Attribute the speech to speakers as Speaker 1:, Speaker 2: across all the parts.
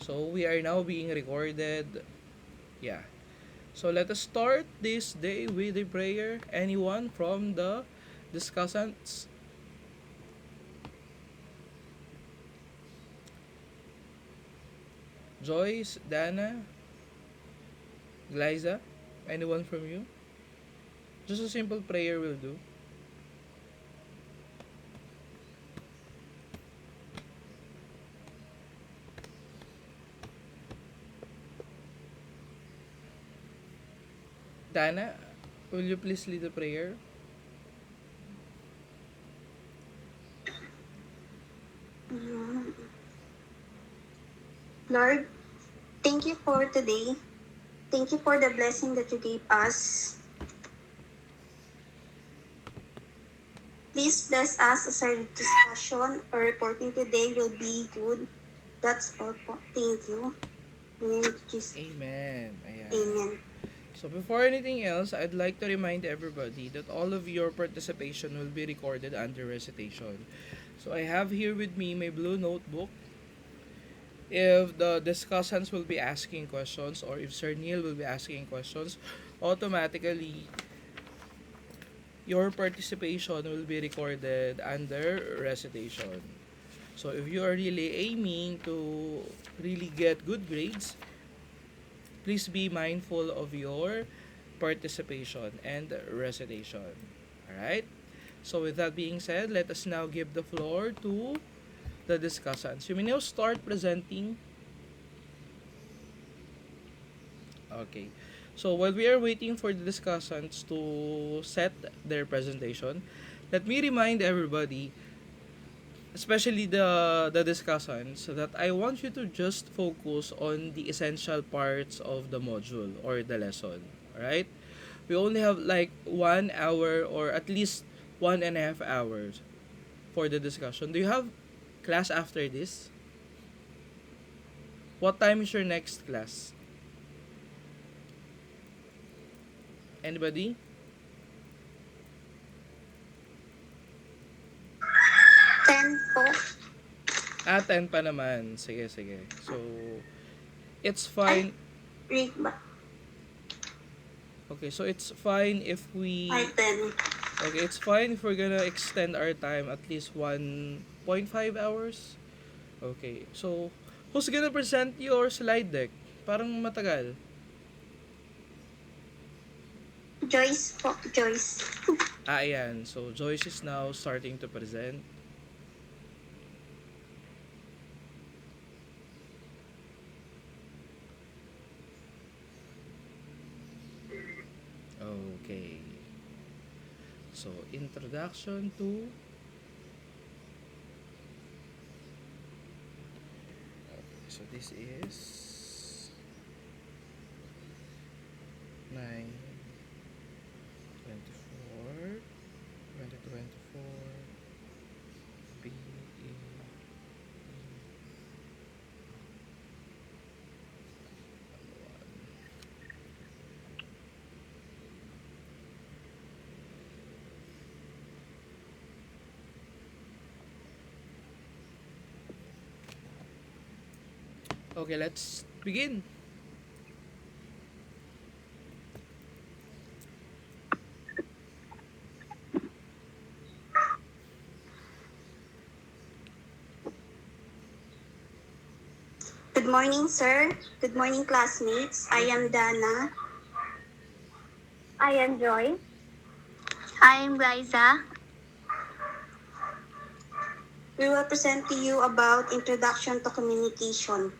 Speaker 1: So we are now being recorded. Yeah. So let us start this day with a prayer. Anyone from the discussants? Joyce, Dana, Glyza? Anyone from you? Just a simple prayer will do. Dana, will you please lead the prayer?
Speaker 2: Lord, thank you for today. Thank you for the blessing that you gave us. Please bless us as our discussion or reporting today will be good. That's all po. Thank you. In the name of Jesus.
Speaker 1: Amen. Ayan.
Speaker 2: Amen.
Speaker 1: So before anything else, I'd like to remind everybody that all of your participation will be recorded under recitation. So I have here with me my blue notebook. If the discussants will be asking questions or if Sir Neil will be asking questions, automatically your participation will be recorded under recitation. So if you are really aiming to really get good grades, please be mindful of your participation and recitation. Alright? So with that being said, let us now give the floor to the discussants. You may now start presenting. Okay. So while we are waiting for the discussants to set their presentation, let me remind everybody, especially the discussants, that I want you to just focus on the essential parts of the module or the lesson. Alright? We only have like 1 hour or at least 1.5 hours for the discussion. Do you have class after this? What time is your next class? Anybody?
Speaker 2: 10 po.
Speaker 1: 10 pa naman. Sige, sige. So, it's
Speaker 2: Ay,
Speaker 1: fine.
Speaker 2: read ba?
Speaker 1: Okay, so it's fine if
Speaker 2: Ay,
Speaker 1: we...
Speaker 2: 10.
Speaker 1: Okay, it's fine if we're gonna extend our time at least 1.5 hours. Okay, so who's gonna present your slide deck? Parang matagal.
Speaker 2: Joyce po. Joyce.
Speaker 1: Ayan. So, Joyce is now starting to present. Okay. So, introduction to... Okay, so this is 9, 24, 2024, BE1. Okay, let's begin.
Speaker 2: Good morning, sir. Good morning, classmates. I am Dana.
Speaker 3: I am Joy.
Speaker 2: I am Liza. We will present to you about Introduction to Communication.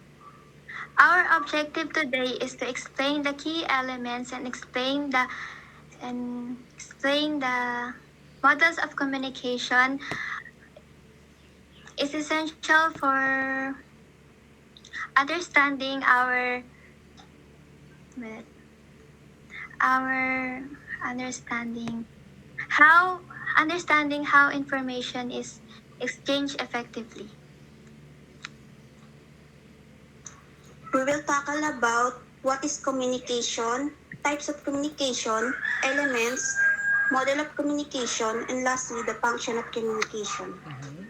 Speaker 3: Our objective today is to explain the key elements and explain the models of communication is essential for understanding our understanding how information is exchanged effectively.
Speaker 2: We will tackle about what is communication, types of communication, elements, model of communication, and lastly, the function of communication.
Speaker 1: Mm-hmm.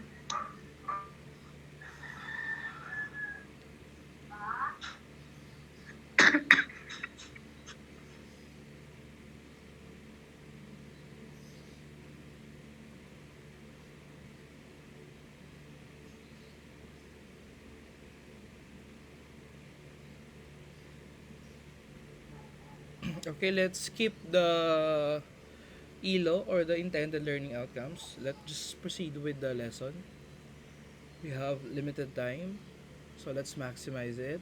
Speaker 1: Okay, let's skip the ELO or the intended learning outcomes. Let's just proceed with the lesson. We have limited time, so let's maximize it.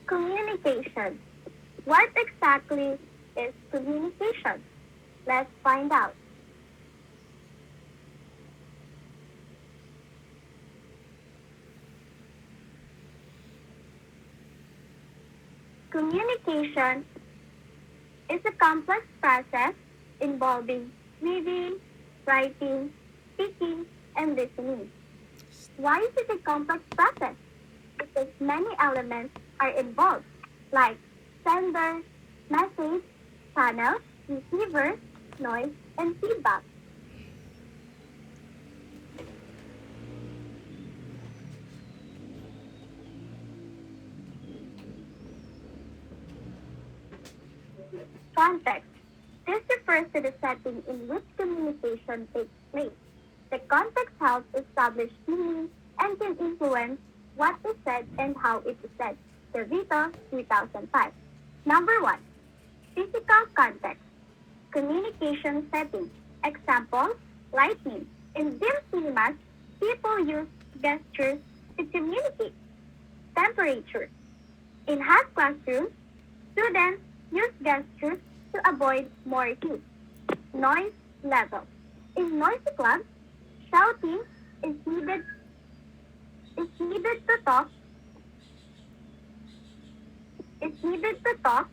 Speaker 3: Communication. What exactly is communication? Let's find out. Communication is a complex process involving reading, writing, speaking, and listening. Why is it a complex process? Because many elements are involved, like sender, message, channel, receiver, noise, and feedback. Context. This refers to the setting in which communication takes place. The context helps establish meaning and can influence what is said and how it is said. Revita, 2005. Number 1. Physical context. Communication setting. Example, lighting. In dim cinemas, people use gestures to communicate. Temperature. In hot classrooms, students use gestures to avoid more heat. Noise level. In noisy clubs, shouting is needed is needed to talk is needed to talk.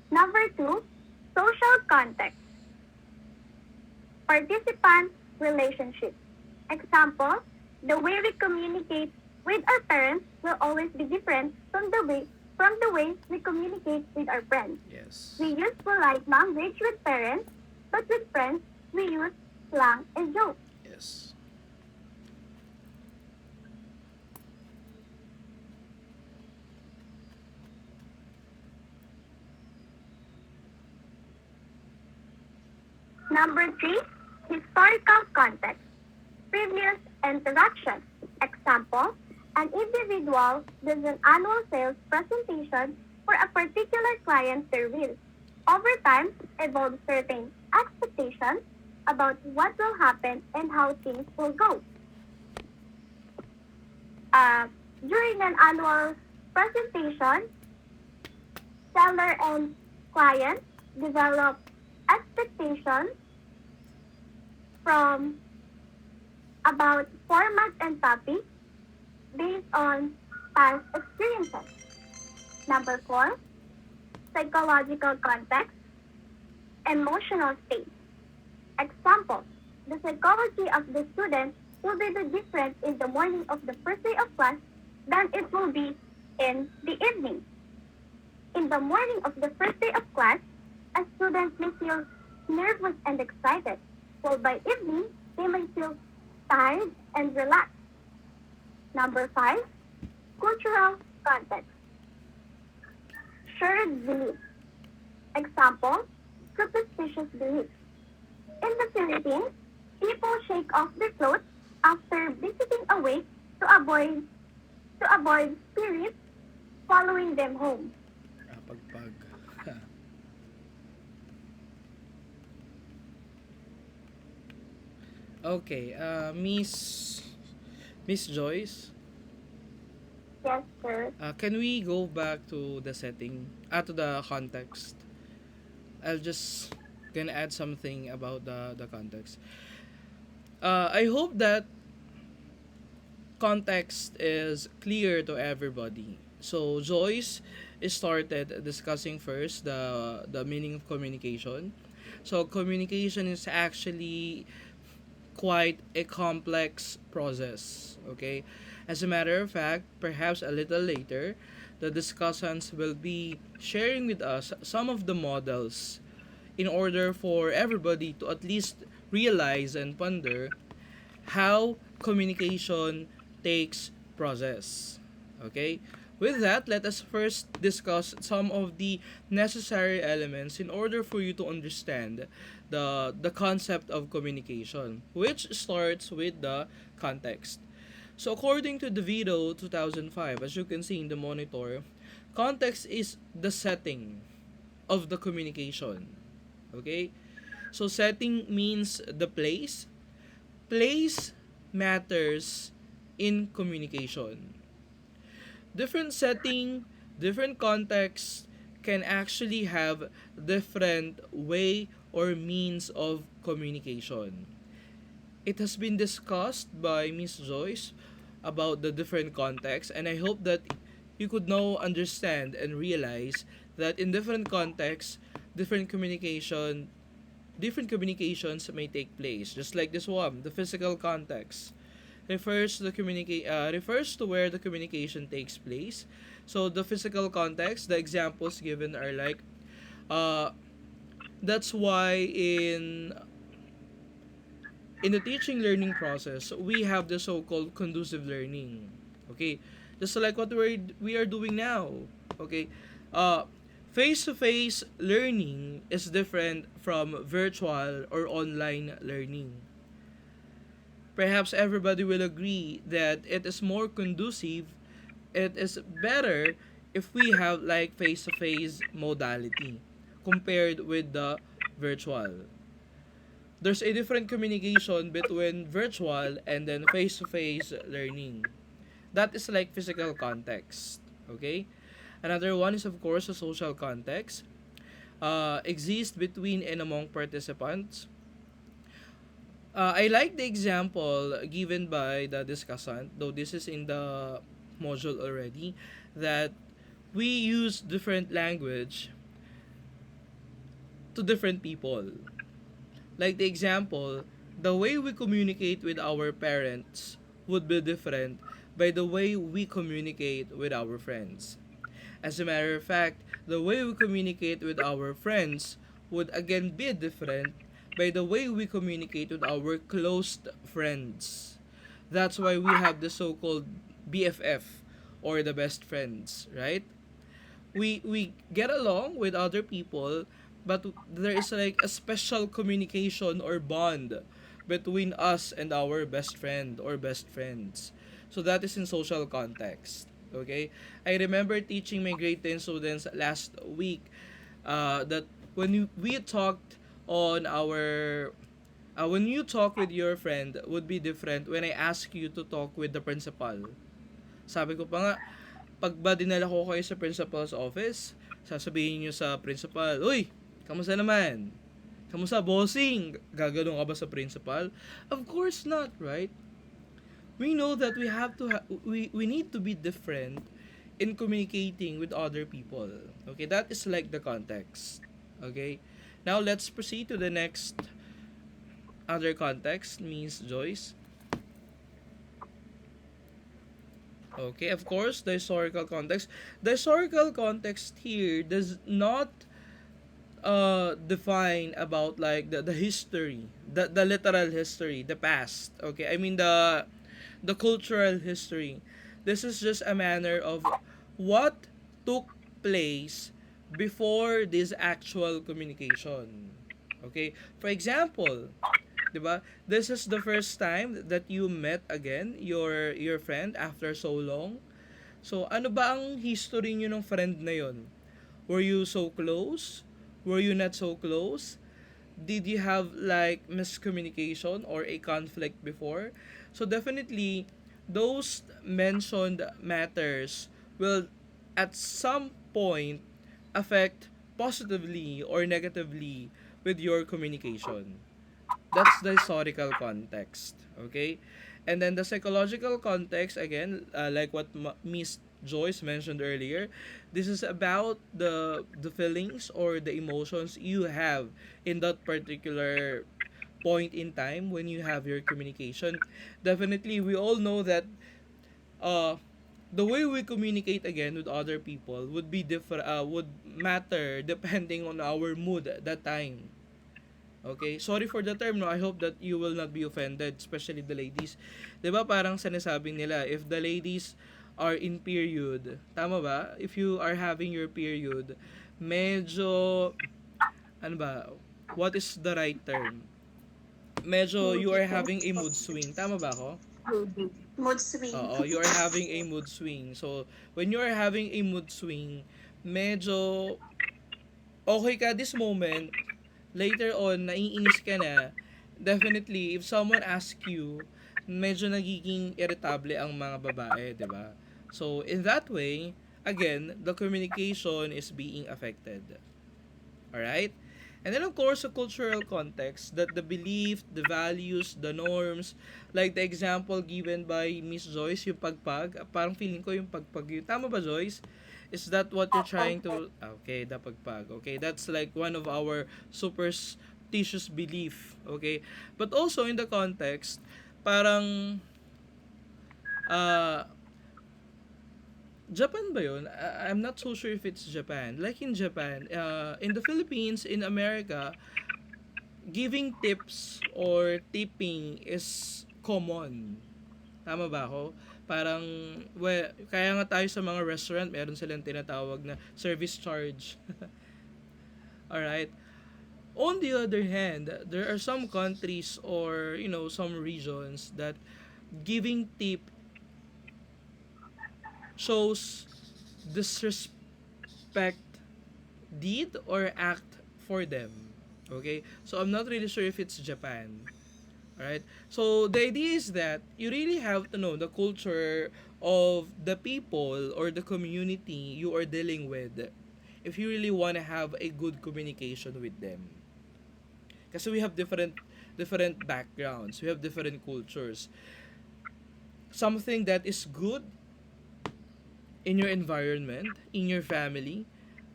Speaker 3: Number 2, social context. Participant relationship. Example, the way we communicate with our parents will always be different from the way we communicate with our friends.
Speaker 1: Yes.
Speaker 3: We use polite language with parents, but with friends, we use slang and jokes.
Speaker 1: Yes.
Speaker 3: Number 3, historical context. Previous interaction. Example, an individual does an annual sales presentation for a particular client service. Over time, evolves certain expectations about what will happen and how things will go. Uh, During an annual presentation, seller and client develop expectations from about format and topic based on past experiences. Number 4, psychological context, emotional state. Example, the psychology of the student will be the different in the morning of the first day of class than it will be in the evening. In the morning of the first day of class, a student may feel nervous and excited, while by evening, they may feel tired and relaxed. Number 5, cultural context. Shared beliefs. Example, superstitious beliefs. In the Philippines, people shake off their clothes after visiting a wake to avoid spirits following them home.
Speaker 1: Pagpag. Okay, Miss Joyce,
Speaker 3: Yes, sir.
Speaker 1: can we go back to the setting, to the context? I'll just gonna add something about the context. I hope that context is clear to everybody. So Joyce started discussing first the meaning of communication. So communication is actually quite a complex process, okay? As a matter of fact, perhaps a little later, the discussants will be sharing with us some of the models in order for everybody to at least realize and ponder how communication takes process. Okay? With that, let us first discuss some of the necessary elements in order for you to understand the concept of communication, which starts with the context. So according to the Vito 2005, as you can see in the monitor, context is the setting of the communication. Okay? So setting means the place. Place matters in communication. Different setting, different context can actually have different way or means of communication. It has been discussed by Miss Joyce about the different contexts, and I hope that you could now understand and realize that in different contexts, different communication different communications may take place. Just like this one, the physical context refers to where the communication takes place. So the physical context, the examples given are like uh that's why in the teaching learning process, we have the so-called conducive learning. Okay? Just like what we are doing now. Okay? Uh face-to-face learning is different from virtual or online learning. Perhaps everybody will agree that it is more conducive, it is better if we have like face-to-face modality compared with the virtual. There's a different communication between virtual and then face-to-face learning. That is like physical context. Okay? Another one is of course a social context. Exist between and among participants. I like the example given by the discussant, though this is in the module already, that we use different language to different people. Like the example, the way we communicate with our parents would be different by the way we communicate with our friends. As a matter of fact, the way we communicate with our friends would again be different by the way we communicate with our close friends. That's why we have the so-called BFF or the best friends, right? We get along with other people, but there is like a special communication or bond between us and our best friend or best friends. So that is in social context. Okay, I remember teaching my grade 10 students last week that we talked on our when you talk with your friend would be different when I ask you to talk with the principal. Sabi ko pa nga, pag ba dinala ko kayo sa principal's office, sasabihin nyo sa principal, "Uy, kamusta naman? Kamusta, bossing? Gaganong ka ba sa principal?" Of course not, right? We know that we need to be different in communicating with other people. Okay, that is like the context. Okay? Now let's proceed to the next other context, Miss Joyce. Okay, of course, the historical context. The historical context here does not define about like the history, the literal history, the past. Okay, I mean the cultural history. This is just a manner of what took place before this actual communication. Okay? For example, 'di ba? This is the first time that you met again your friend after so long. So, ano ba ang history niyo ng friend na 'yon? Were you so close? Were you not so close? Did you have like miscommunication or a conflict before? So definitely those mentioned matters will at some point affect positively or negatively with your communication. That's the historical context, okay? And then the psychological context, again, like what Miss Joyce mentioned earlier, this is about the feelings or the emotions you have in that particular point in time when you have your communication. Definitely, we all know that uh, the way we communicate again with other people would be different, would matter depending on our mood at that time. Okay? Sorry for the term, no? I hope that you will not be offended, especially the ladies. 'Di ba parang sinasabi nila, if the ladies are in period, tama ba? If you are having your period, medyo, ano ba, what is the right term? Medyo you are having a mood swing. Tama ba ako?
Speaker 2: Mood swing.
Speaker 1: Oo, you are having a mood swing. So, when you are having a mood swing, medyo okay ka this moment, later on, naiinis ka na, definitely, if someone ask you, medyo nagiging irritable ang mga babae, di ba? So, in that way, again, the communication is being affected. Alright? And then, of course, the cultural context, that the belief, the values, the norms, like the example given by Miss Joyce, yung pagpag, parang feeling ko yung pagpag yun. Tama ba, Joyce? Is that what you're trying to... Okay, the pagpag. Okay, that's like one of our superstitious belief. Okay? But also, in the context, parang... Uh, Japan ba yun? I'm not so sure if it's Japan. Like in Japan, in the Philippines, in America, giving tips or tipping is common. Tama ba ako? Parang, well, kaya nga tayo sa mga restaurant, meron silang tinatawag na service charge. Alright? On the other hand, there are some countries or, some regions that giving tip shows disrespect deed or act for them. Okay? So I'm not really sure if it's Japan. Alright? So the idea is that you really have to know the culture of the people or the community you are dealing with if you really want to have a good communication with them. Kasi we have different backgrounds, we have different cultures. Something that is good in your environment, in your family,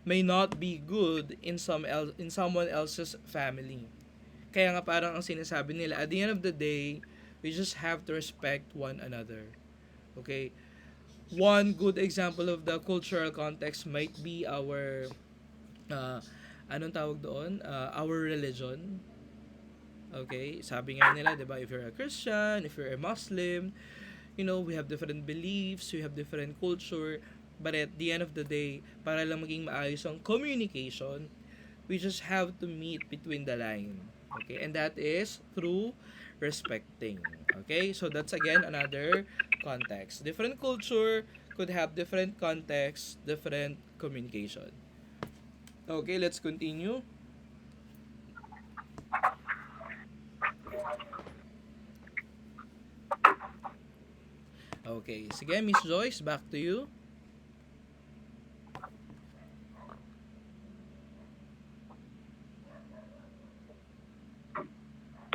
Speaker 1: may not be good in someone else's family. Kaya nga parang ang sinasabi nila, at the end of the day, we just have to respect one another. Okay? One good example of the cultural context might be our uh, anong tawag doon? Our religion. Okay? Sabi nga nila, 'di ba, if you're a Christian, if you're a Muslim, we have different beliefs, we have different culture, but at the end of the day, para lang maging maayos ang communication, we just have to meet between the line. Okay? And that is through respecting. Okay? So that's again another context. Different culture could have different context, different communication. Okay, let's continue. Okay, sige, Miss Joyce, back to you.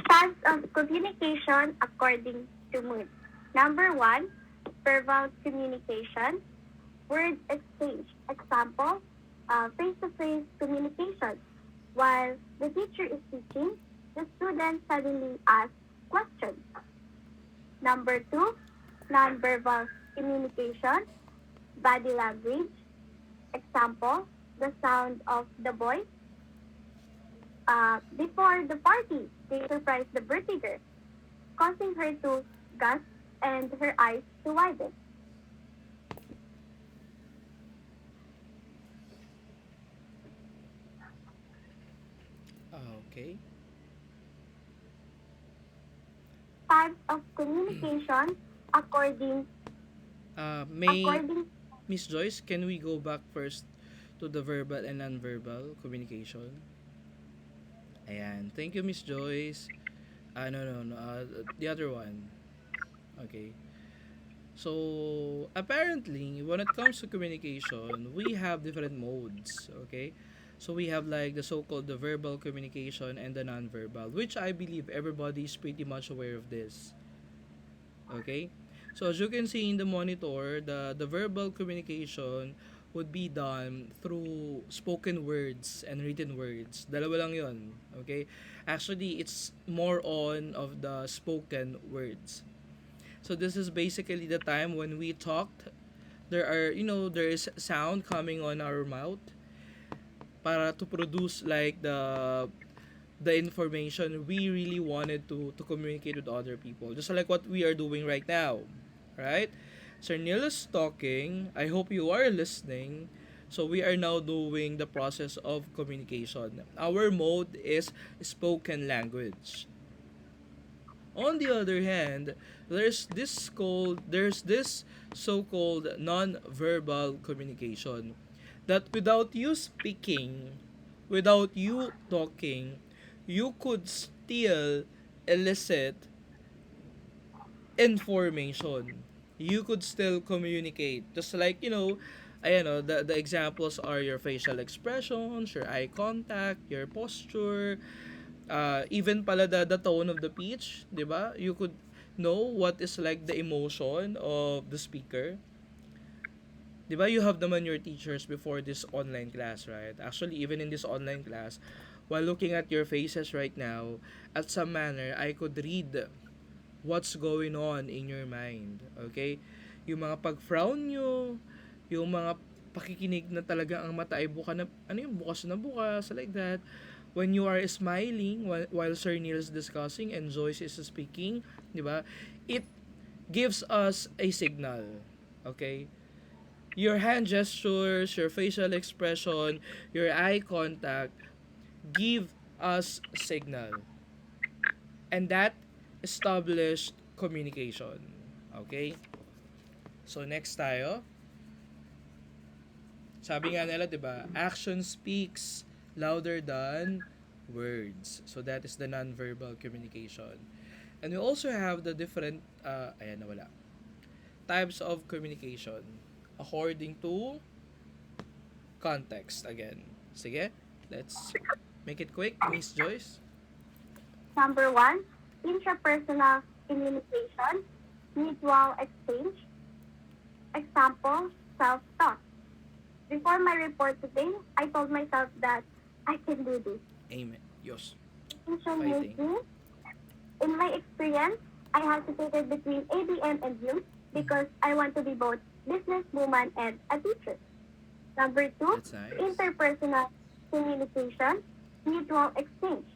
Speaker 3: Types of communication according to mood. Number one, verbal communication, word exchange. Example, face-to-face communication. While the teacher is teaching, the student suddenly asks questions. Number two, nonverbal communication, body language. Example, the sound of the voice. Before the party, they surprised the birthday girl, causing her to gasp and her eyes to widen.
Speaker 1: Okay.
Speaker 3: Types of communication according
Speaker 1: May
Speaker 3: according
Speaker 1: Miss Joyce, can we go back first to the verbal and non-verbal communication? Ayan. Thank you, Miss Joyce. No, no, no. The other one. Okay. So, apparently, when it comes to communication, we have different modes. Okay. So, we have like the so-called the verbal communication and the non-verbal, which I believe everybody is pretty much aware of this. Okay? So as you can see in the monitor, the verbal communication would be done through spoken words and written words. Dalawa lang 'yon. Okay? Actually, it's more on of the spoken words. So this is basically the time when we talked. There is sound coming on our mouth para to produce like the information we really wanted to communicate with other people. Just like what we are doing right now, right? Sir Neil is talking. I hope you are listening. So we are now doing the process of communication. Our mode is spoken language. On the other hand, there's this so-called non-verbal communication that without you speaking, without you talking, you could still elicit information. You could still communicate. Just like, the examples are your facial expressions, your eye contact, your posture, even pala the tone of the pitch, di ba? You could know what is like the emotion of the speaker. Di ba you have naman your teachers before this online class, right? Actually, even in this online class, while looking at your faces right now, at some manner, I could read what's going on in your mind. Okay? Yung mga pag-frown nyo, yung mga pakikinig na talaga ang mata ay bukas na bukas, like that. When you are smiling while Sir Neil is discussing and Joyce is speaking, di ba? It gives us a signal. Okay? Your hand gestures, your facial expression, your eye contact give us signal. And that established communication. Okay? So next tayo. Sabi nga nila, 'di ba? Action speaks louder than words. So that is the non-verbal communication. And we also have the different ayan nawala. Types of communication according to context again. Sige, let's make it quick, Miss Joyce.
Speaker 3: Number one, intrapersonal communication, mutual exchange. Example, self-talk. Before my report today, I told myself that I can do this.
Speaker 1: Amen. Yes.
Speaker 3: Decision
Speaker 1: Fighting.
Speaker 3: making. In my experience, I hesitated between ABM and you because I want to be both businesswoman and a teacher. Number two,
Speaker 1: That's nice.
Speaker 3: interpersonal communication, mutual exchange.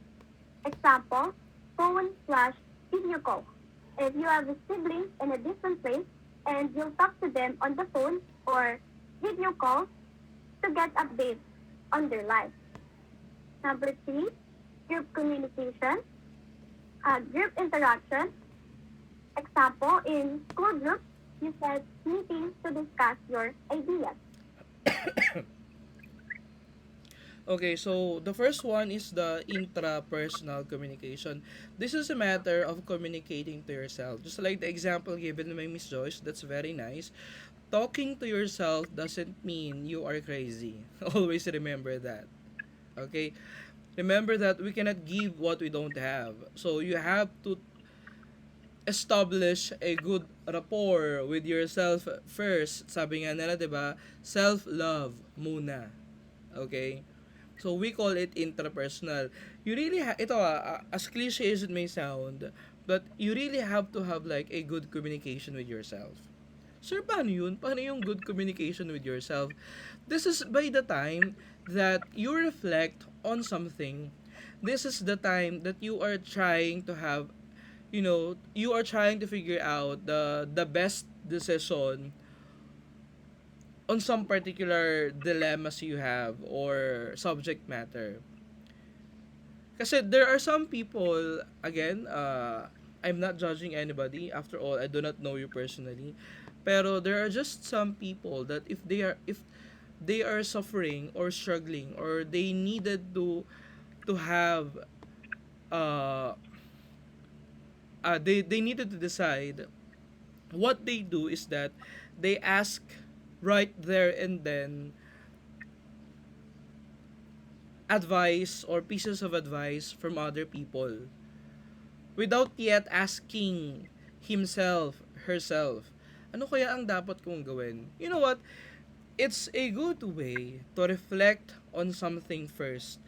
Speaker 3: Example, phone/video call. If you have a sibling in a different place and you'll talk to them on the phone or video call to get updates on their life. Number three, group communication, group interaction. Example, in school group, you said meetings to discuss your ideas.
Speaker 1: Okay, so the first one is the intrapersonal communication. This is a matter of communicating to yourself. Just like the example given by Miss Joyce, that's very nice. Talking to yourself doesn't mean you are crazy. Always remember that. Okay? Remember that we cannot give what we don't have. So you have to establish a good rapport with yourself first. Sabi nga nila, 'di ba? Self-love muna. Okay? So we call it intrapersonal. You really ito as cliche as it may sound, but you really have to have like a good communication with yourself. Sir, paano yun? Paano yung good communication with yourself? This is by the time that you reflect on something. This is the time that you are trying to have, you are trying to figure out the best decision on some particular dilemmas you have or subject matter. Kasi there are some people, again, I'm not judging anybody. After all, I do not know you personally. Pero there are just some people that if they are suffering or struggling or they needed to have uh, they needed to decide, what they do is that they ask right there and then advice or pieces of advice from other people without yet asking himself, herself, ano kaya ang dapat kong gawin? You know what? It's a good way to reflect on something first.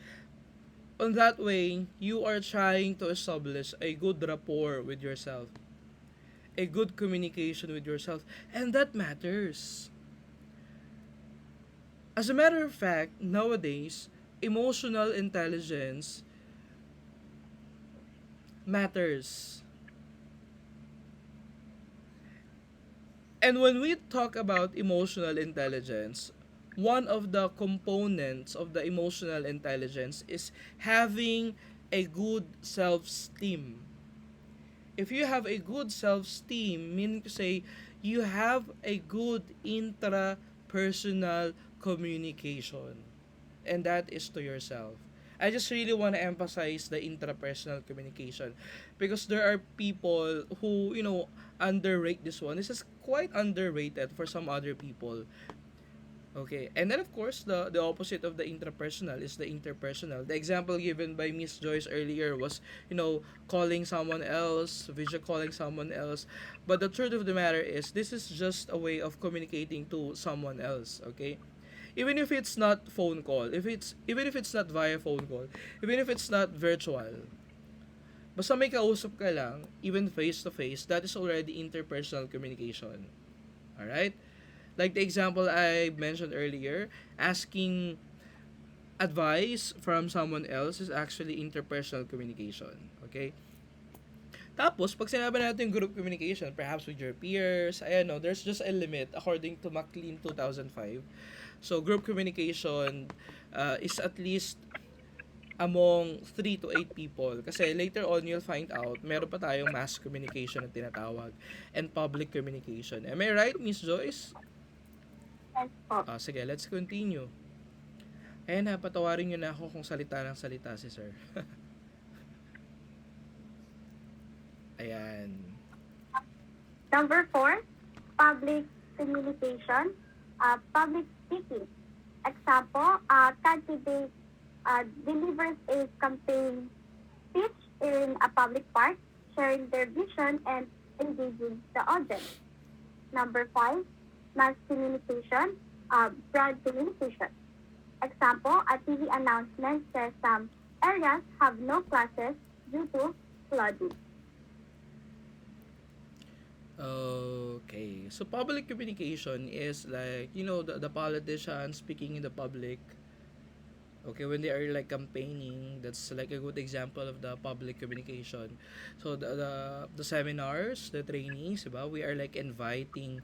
Speaker 1: On that way, you are trying to establish a good rapport with yourself, a good communication with yourself, and that matters. As a matter of fact, nowadays, emotional intelligence matters. And when we talk about emotional intelligence, one of the components of the emotional intelligence is having a good self-esteem. If you have a good self-esteem, meaning to say you have a good intrapersonal communication. And that is to yourself. I just really want to emphasize the intrapersonal communication because there are people who, underrate this one. This is quite underrated for some other people. Okay. And then of course the opposite of the intrapersonal is the interpersonal. The example given by Miss Joyce earlier was, calling someone else, video calling someone else. But the truth of the matter is this is just a way of communicating to someone else, okay? Even if it's not phone call, even if it's not via phone call, even if it's not virtual, basta may kausap ka lang, even face to face, that is already interpersonal communication. Alright? Like the example I mentioned earlier, asking advice from someone else is actually interpersonal communication. Okay? Tapos, pag sinabi natin group communication, perhaps with your peers, ayan no, there's just a limit according to McLean 2005. So, group communication is at least among 3 to 8 people. Kasi later on, you'll find out, meron pa tayong mass communication na tinatawag and public communication. Am I right, Miss Joyce?
Speaker 3: Yes po.
Speaker 1: Sige, let's continue. Ayan na, patawarin nyo na ako kung salita ng salita si sir. Ayan.
Speaker 3: Number 4, public communication, public speaking. Example, a candidate delivers a campaign speech in a public park, sharing their vision and engaging the audience. Number 5, mass communication, broad communication. Example, a TV announcement says some areas have no classes due to flooding.
Speaker 1: Okay. So, public communication is like, the politicians speaking in the public. Okay, when they are like campaigning, that's like a good example of the public communication. So the seminars, the trainings, diba? We are like inviting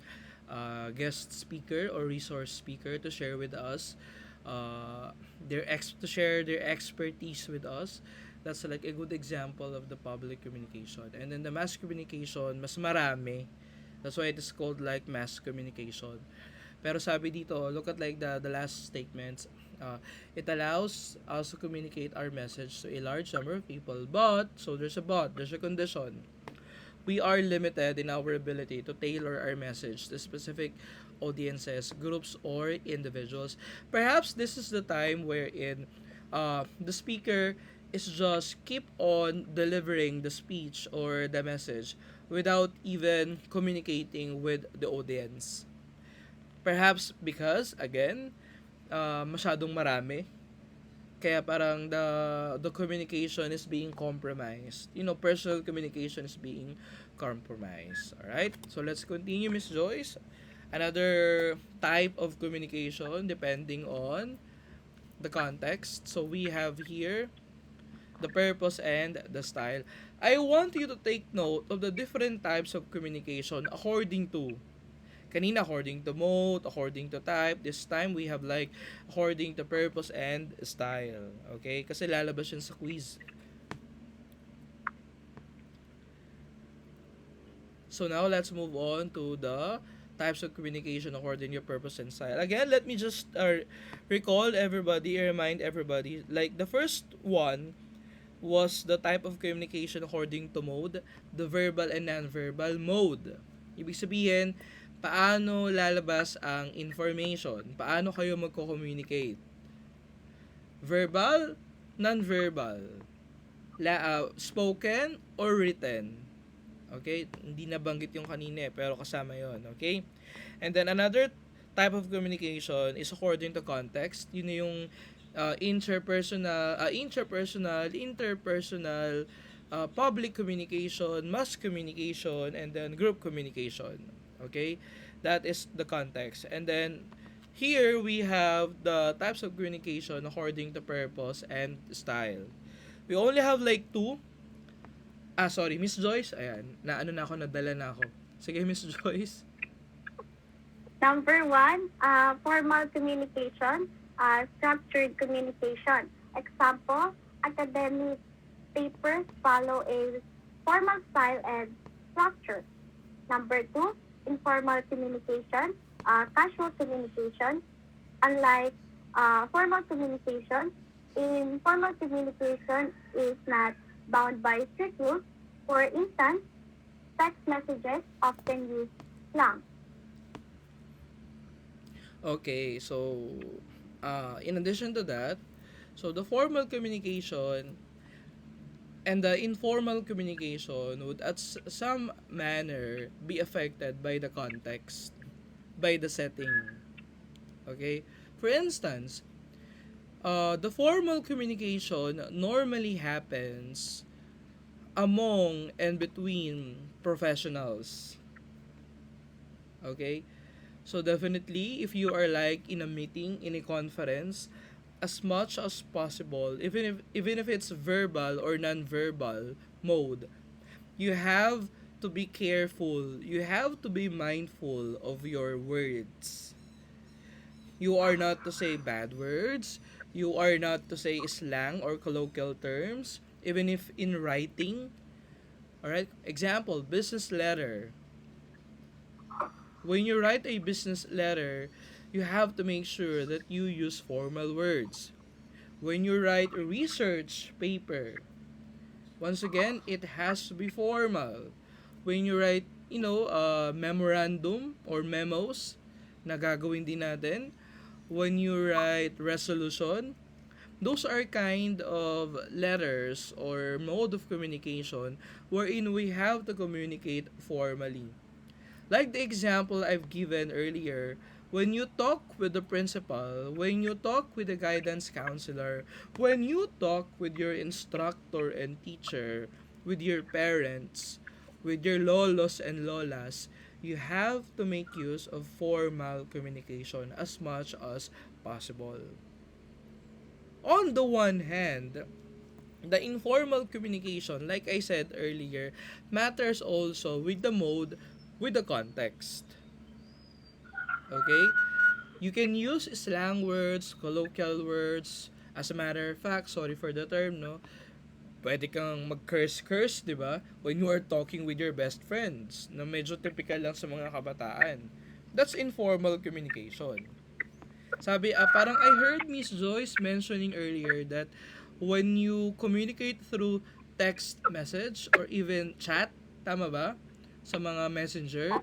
Speaker 1: guest speaker or resource speaker to share with us to share their expertise with us. That's like a good example of the public communication. And then the mass communication, mas marami. That's why it is called like mass communication. Pero sabi dito, look at like the last statements. It allows us to communicate our message to a large number of people, but, so there's a condition. We are limited in our ability to tailor our message to specific audiences, groups, or individuals. Perhaps this is the time wherein the speaker is just keep on delivering the speech or the message without even communicating with the audience. Perhaps because, again, masyadong marami. Kaya parang the communication is being compromised. Personal communication is being compromised. Alright? So, let's continue, Miss Joyce. Another type of communication depending on the context. So, we have here the purpose and the style. I want you to take note of the different types of communication according to kanina according to mode, according to type. This time we have like according to purpose and style. Okay? Kasi lalabas yun sa quiz. So now let's move on to the types of communication according to your purpose and style. Again, let me just remind everybody. Like the first one was the type of communication according to mode, the verbal and non-verbal mode. Ibig sabihin, paano lalabas ang information? Paano kayo magko-communicate? Verbal, non-verbal. Spoken or written. Okay? Hindi nabanggit yung kanina pero kasama yon. Okay? And then another type of communication is according to context. Yun yung interpersonal, interpersonal, public communication, mass communication, and then group communication. Okay? That is the context. And then, here we have the types of communication according to purpose and style. We only have like two Sorry, Miss Joyce. Ayan, naano na ako, nadala na ako. Sige, Miss Joyce.
Speaker 3: Number one, formal communication, structured communication. Example, academic papers follow a formal style and structure. Number two, informal communication, casual communication. Unlike formal communication, informal communication is not bound by strict rules. For instance, text messages often use slang.
Speaker 1: Okay, so in addition to that, so the formal communication and the informal communication would at some manner be affected by the context, by the setting. Okay? For instance, the formal communication normally happens among and between professionals. Okay? So definitely, if you are like in a meeting, in a conference, as much as possible, even if it's verbal or non-verbal mode, you have to be careful. You have to be mindful of your words. You are not to say bad words. You are not to say slang or colloquial terms, even if in writing. Alright? Example, business letter. When you write a business letter, you have to make sure that you use formal words. When you write a research paper, once again, it has to be formal. When you write, memorandum or memos na gagawin din natin, when you write resolution, those are kind of letters or mode of communication wherein we have to communicate formally. Like the example I've given earlier, when you talk with the principal, when you talk with the guidance counselor, when you talk with your instructor and teacher, with your parents, with your lolos and lolas, you have to make use of formal communication as much as possible. On the one hand, the informal communication, like I said earlier, matters also with the mode, with the context. Okay? You can use slang words, colloquial words. As a matter of fact, sorry for the term, no? Pwede kang mag-curse-curse, di ba? When you are talking with your best friends, na medyo typical lang sa mga kabataan. That's informal communication. Sabi, parang I heard Miss Joyce mentioning earlier that when you communicate through text message or even chat, tama ba? Sa mga messenger,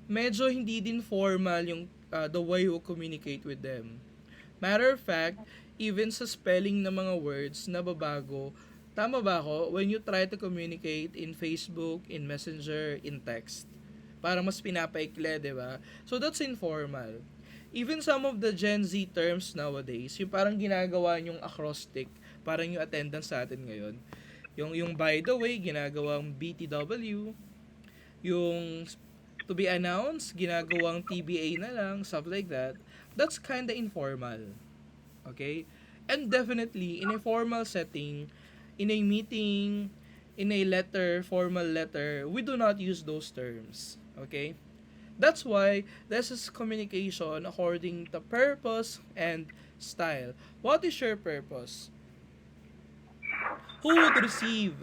Speaker 1: medyo hindi din formal yung the way you communicate with them. Matter of fact, even sa spelling ng mga words, nababago. Tama ba ako? When you try to communicate in Facebook, in Messenger, in text. Parang mas pinapaikli, di ba? So that's informal. Even some of the Gen Z terms nowadays, yung parang ginagawa yung acrostic, parang yung attendance sa atin ngayon. Yung by the way, ginagawang BTW, yung to be announced, ginagawang TBA na lang, stuff like that. That's kinda informal. Okay? And definitely, in a formal setting, in a meeting, in a letter, formal letter, we do not use those terms. Okay? That's why this is communication according to purpose and style. What is your purpose? Who would receive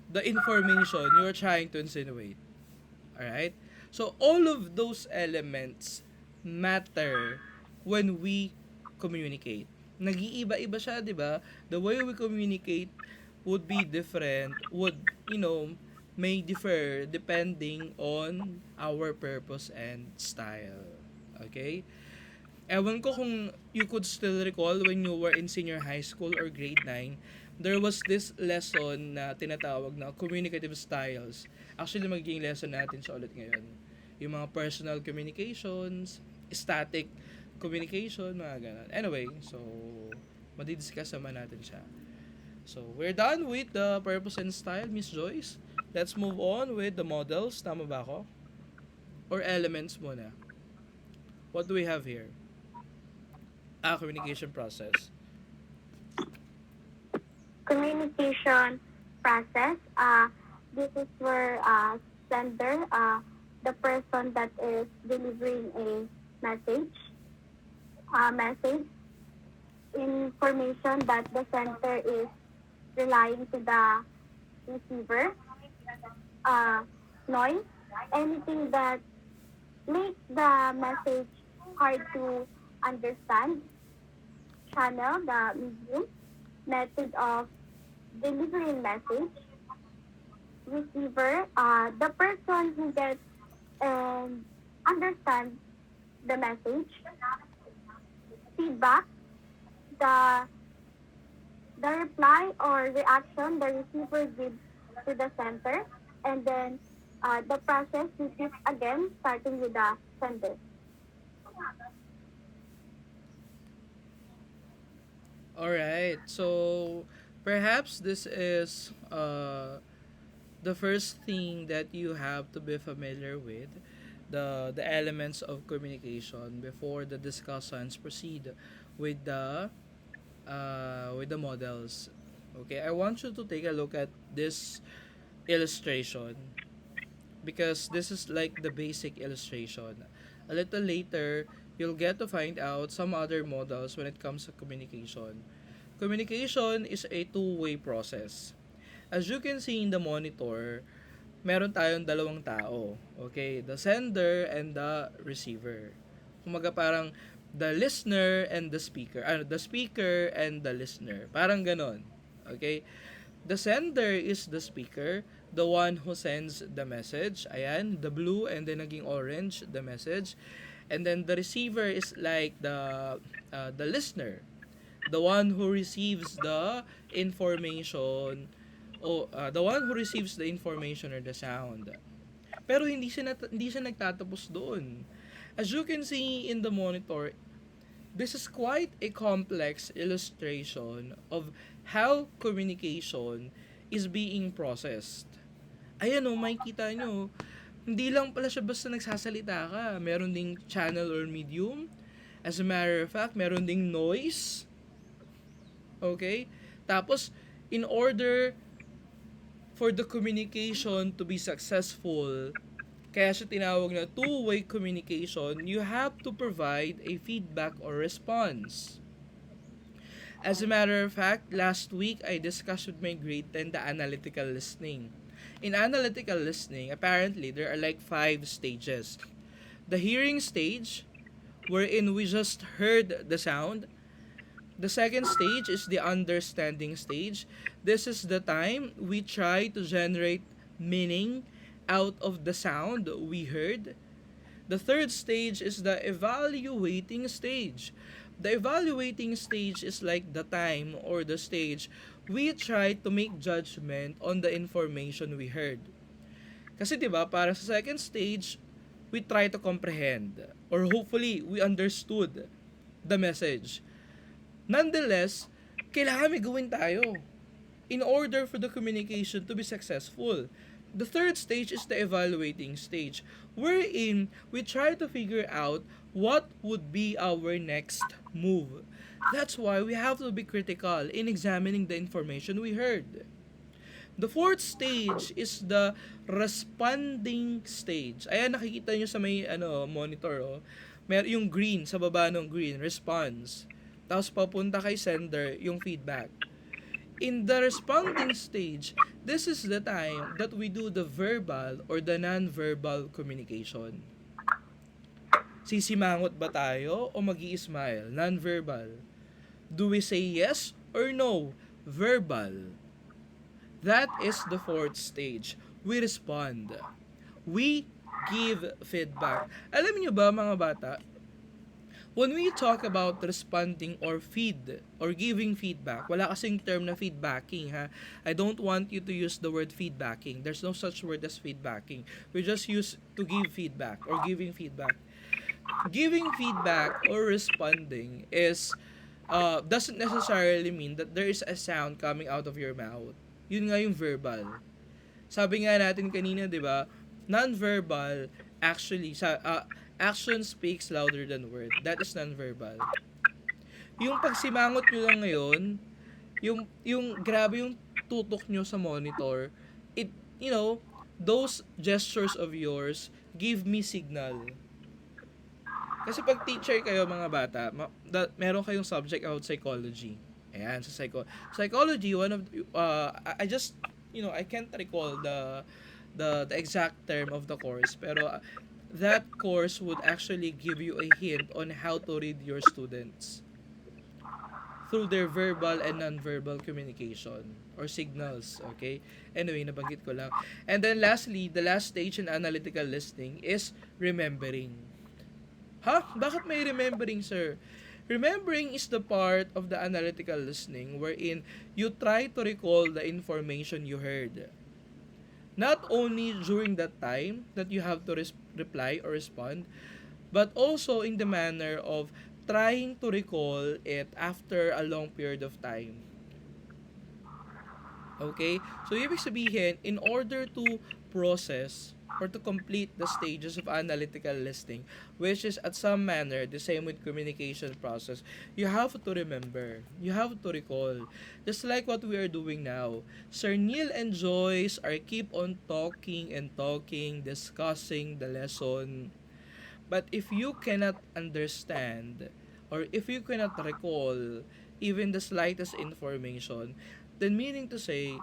Speaker 1: the information you're trying to insinuate? Alright? So, all of those elements matter when we communicate. Nag-iiba-iba siya, di ba? The way we communicate would be different, would, may differ depending on our purpose and style. Okay? Ewan ko kung you could still recall when you were in senior high school or grade 9, there was this lesson na tinatawag na communicative styles. Actually, magiging lesson natin siya ulit ngayon. Yung mga personal communications, static communication, mga ganun. Anyway, so, madidiscuss naman natin siya. So, we're done with the purpose and style, Miss Joyce. Let's move on with the models. Tama ba ako? Or elements muna? What do we have here? Communication process.
Speaker 3: Communication process. This is where sender, the person that is delivering a message, message information that the sender is relying to the receiver, uh, noise, anything that makes the message hard to understand, channel, the medium, method of delivering message, receiver, the person who gets and understands the message, feedback, the the reply or reaction the receiver gives to the sender, and then the process repeats again, starting with the sender.
Speaker 1: All right. So perhaps this is the first thing that you have to be familiar with, the elements of communication before the discussions proceed with the models. Okay, I want you to take a look at this illustration because this is like the basic illustration. A little later, you'll get to find out some other models when it comes to communication. Communication is a two-way process. As you can see in the monitor, meron tayong dalawang tao. Okay, the sender and the receiver. Kumaga parang the listener and the speaker. The speaker and the listener. Parang ganon. Okay? The sender is the speaker, the one who sends the message. Ayan, the blue and then naging orange, the message. And then the receiver is like the listener, the one who receives the information o the one who receives the information or the sound. Pero hindi siya nagtatapos doon. As you can see in the monitor, this is quite a complex illustration of how communication is being processed. Ayan o, makikita nyo, hindi lang pala siya basta nagsasalita ka. Meron ding channel or medium. As a matter of fact, meron ding noise. Okay? Tapos, in order for the communication to be successful, kaya siya tinawag na two-way communication, you have to provide a feedback or response. As a matter of fact, last week I discussed with my grade 10 the analytical listening. In analytical listening, apparently there are like 5 stages. The hearing stage, wherein we just heard the sound. The second stage is the understanding stage. This is the time we try to generate meaning out of the sound we heard. The third stage is the evaluating stage. The evaluating stage is like the time or the stage we try to make judgment on the information we heard. Kasi 'di ba, para sa second stage, we try to comprehend or hopefully we understood the message. Nonetheless, kailangan may gawin tayo in order for the communication to be successful. The third stage is the evaluating stage, wherein we try to figure out what would be our next move. That's why we have to be critical in examining the information we heard. The fourth stage is the responding stage. Ayan, nakikita nyo sa may monitor. Oh. Yung green, sa baba ng green, response. Tapos papunta kay sender, yung feedback. In the responding stage, this is the time that we do the verbal or the non-verbal communication. Sisimangot ba tayo o mag-i-smile? Non-verbal. Do we say yes or no? Verbal. That is the fourth stage. We respond. We give feedback. Alam niyo ba mga bata, when we talk about responding or giving feedback, wala kasing term na feedbacking ha. I don't want you to use the word feedbacking. There's no such word as feedbacking. We just use to give feedback or giving feedback. Giving feedback or responding is doesn't necessarily mean that there is a sound coming out of your mouth. Yun nga yung verbal. Sabi nga natin kanina, 'di ba? Non-verbal actually action speaks louder than word. That is non-verbal. Yung pagsimangot nyo lang ngayon, yung grabe yung pagtutok nyo sa monitor, it, you know, those gestures of yours give me signal. Kasi pag teacher kayo mga bata, meron kayong subject about psychology. Ayan, sa psychology, one of I just, I can't recall the exact term of the course, pero that course would actually give you a hint on how to read your students through their verbal and non-verbal communication or signals, okay? Anyway, nabanggit ko lang. And then lastly, the last stage in analytical listening is remembering. Ha? Bakit may remembering, sir? Remembering is the part of the analytical listening wherein you try to recall the information you heard. Not only during that time that you have to reply or respond, but also in the manner of trying to recall it after a long period of time. Okay? So, ibig sabihin, in order to process or to complete the stages of analytical listening, which is at some manner the same with communication process, you have to remember. You have to recall. Just like what we are doing now. Sir Neil and Joyce are keep on talking and talking, discussing the lesson. But if you cannot understand or if you cannot recall even the slightest information, then meaning to say,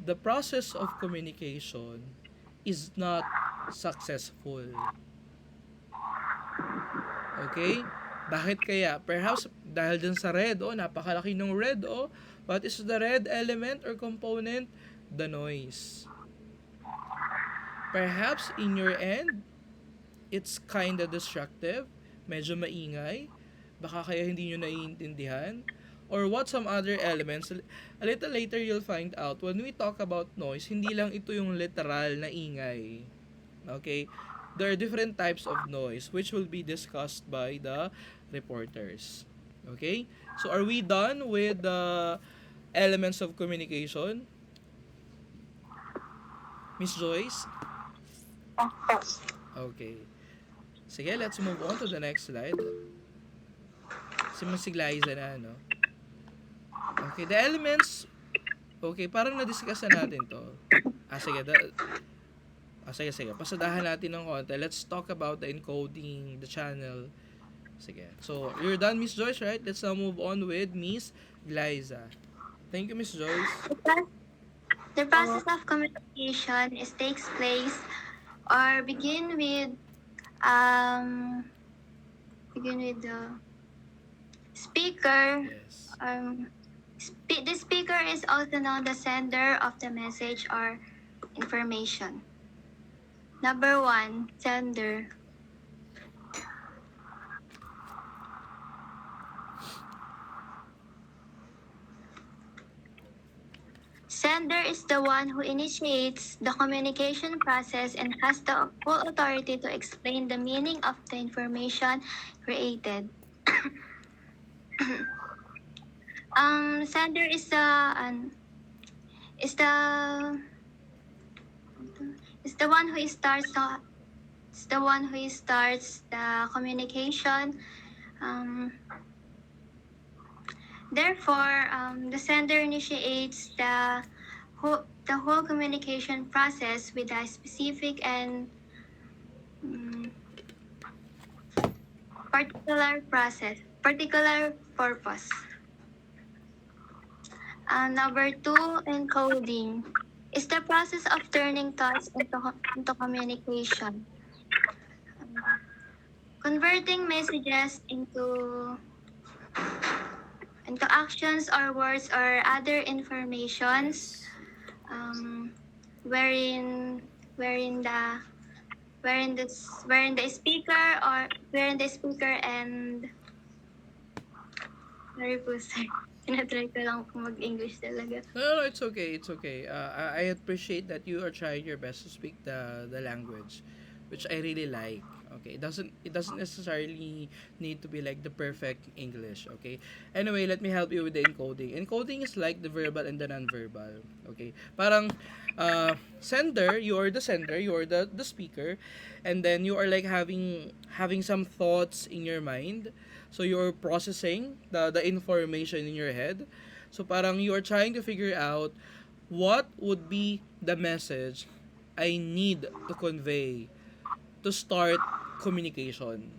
Speaker 1: the process of communication is not successful. Okay? Bakit kaya? Perhaps dahil dyan sa red, napakalaki ng red, What is the red element or component? The noise. Perhaps in your end, it's kinda destructive, medyo maingay, baka kaya hindi nyo naiintindihan, or what some other elements, a little later you'll find out, when we talk about noise, hindi lang ito yung literal na ingay. Okay? There are different types of noise which will be discussed by the reporters. Okay? So are we done with the elements of communication? Miss Joyce? Okay. Sige, let's move on to the next slide. Siglaisa na, no? Okay, the elements, okay, parang na-discuss na natin to. Sige, sige. Pasadahan natin ng konti. Let's talk about the encoding, the channel. Sige. So, you're done, Miss Joyce, right? Let's now move on with Miss Glyza. Thank you, Miss Joyce.
Speaker 2: The process of communication takes place or begin with the speaker.
Speaker 1: Yes.
Speaker 2: The speaker is also known the sender of the message or information. Number 1, sender. Sender is the one who initiates the communication process and has the full authority to explain the meaning of the information created. Sender is the one who starts the communication. Therefore, the sender initiates the whole communication process with a specific and particular purpose. Number 2, encoding is the process of turning thoughts into communication. Converting messages into actions or words or other informations, wherein the speaker and sorry po sir, tinatry ko lang kung mag-English talaga.
Speaker 1: No, it's okay. I appreciate that you are trying your best to speak the language, which I really like. Okay, it doesn't necessarily need to be like the perfect English. Okay. Anyway, let me help you with the encoding. Encoding is like the verbal and the non-verbal. Okay. Parang sender, you are the sender, you are the speaker, and then you are like having some thoughts in your mind. So you're processing the information in your head. So parang you are trying to figure out what would be the message I need to convey to start communication?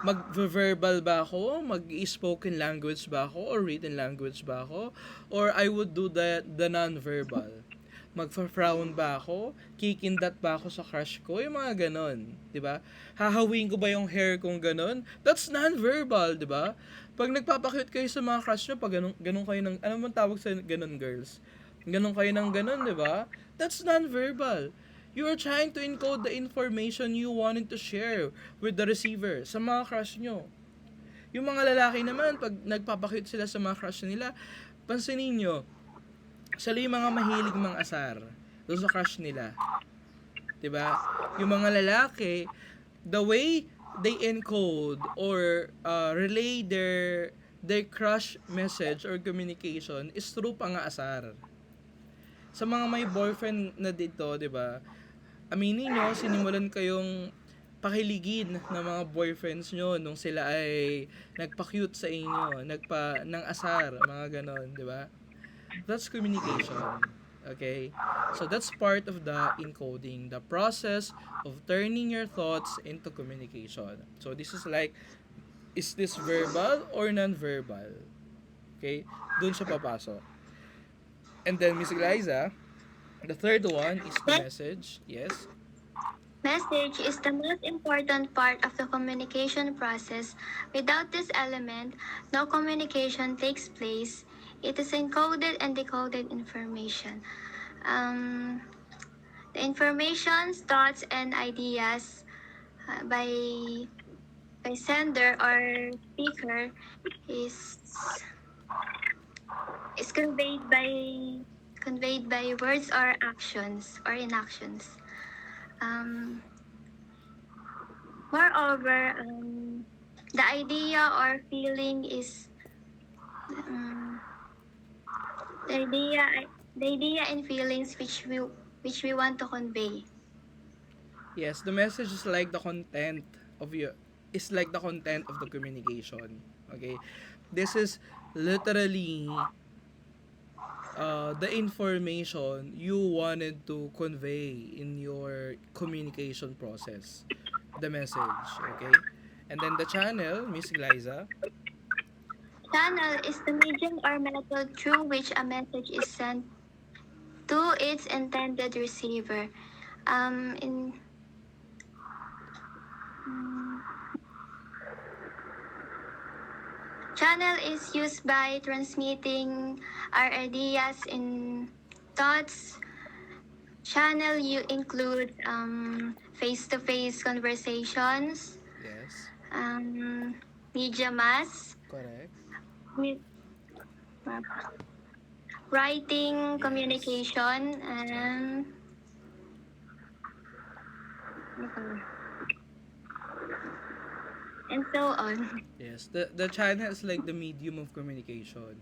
Speaker 1: Mag-verbal ba ako? Mag-spoken language ba ako? Or written language ba ako? Or I would do the non-verbal? Mag-frown ba ako? Kikindat ba ako sa crush ko? Yung mga ganon. Ba diba? Hahawin ko ba yung hair kong ganon? That's non-verbal, ba diba? Pag nagpapakute kayo sa mga crush nyo, pag ganon kayo ng, ano man tawag sa ganon, girls? Ganon kayo ng ganon, ba diba? That's non-verbal. You are trying to encode the information you wanted to share with the receiver sa mga crush nyo. Yung mga lalaki naman, pag nagpapakute sila sa mga crush nila, pansinin nyo, sila yung mga mahilig mang asar doon sa crush nila. 'Di ba? Yung mga lalaki, the way they encode or relay their crush message or communication is through pang-aasar. Sa mga may boyfriend na dito, 'di ba? Aminin nyo, sinimulan kayong pakiligin ng mga boyfriends nyo nung sila ay nagpa-cute sa inyo, ng asar, mga ganon, 'di ba? That's communication. Okay? So that's part of the encoding, the process of turning your thoughts into communication. So this is like, is this verbal or non-verbal? Okay? Doon siya papasok. And then, Miss Eliza, the third one is the message. Yes?
Speaker 3: Message is the most important part of the communication process. Without this element, no communication takes place. It is encoded and decoded information. The information, thoughts, and ideas by sender or speaker is is conveyed by words or actions or inactions. Moreover, the idea or feeling is um, the idea and feelings which we want to convey.
Speaker 1: Yes, the message is like the content of your is like the content of the communication. Okay? This is literally the information you wanted to convey in your communication process. The message, okay? And then the channel, Miss Eliza.
Speaker 3: Channel is the medium or method through which a message is sent to its intended receiver. In Channel is used by transmitting our ideas in thoughts. Channel you include face-to-face conversations,
Speaker 1: Yes,
Speaker 3: media mass,
Speaker 1: correct.
Speaker 3: with writing,
Speaker 1: Yes.
Speaker 3: communication, and so on.
Speaker 1: Yes, the channel is like the medium of communication.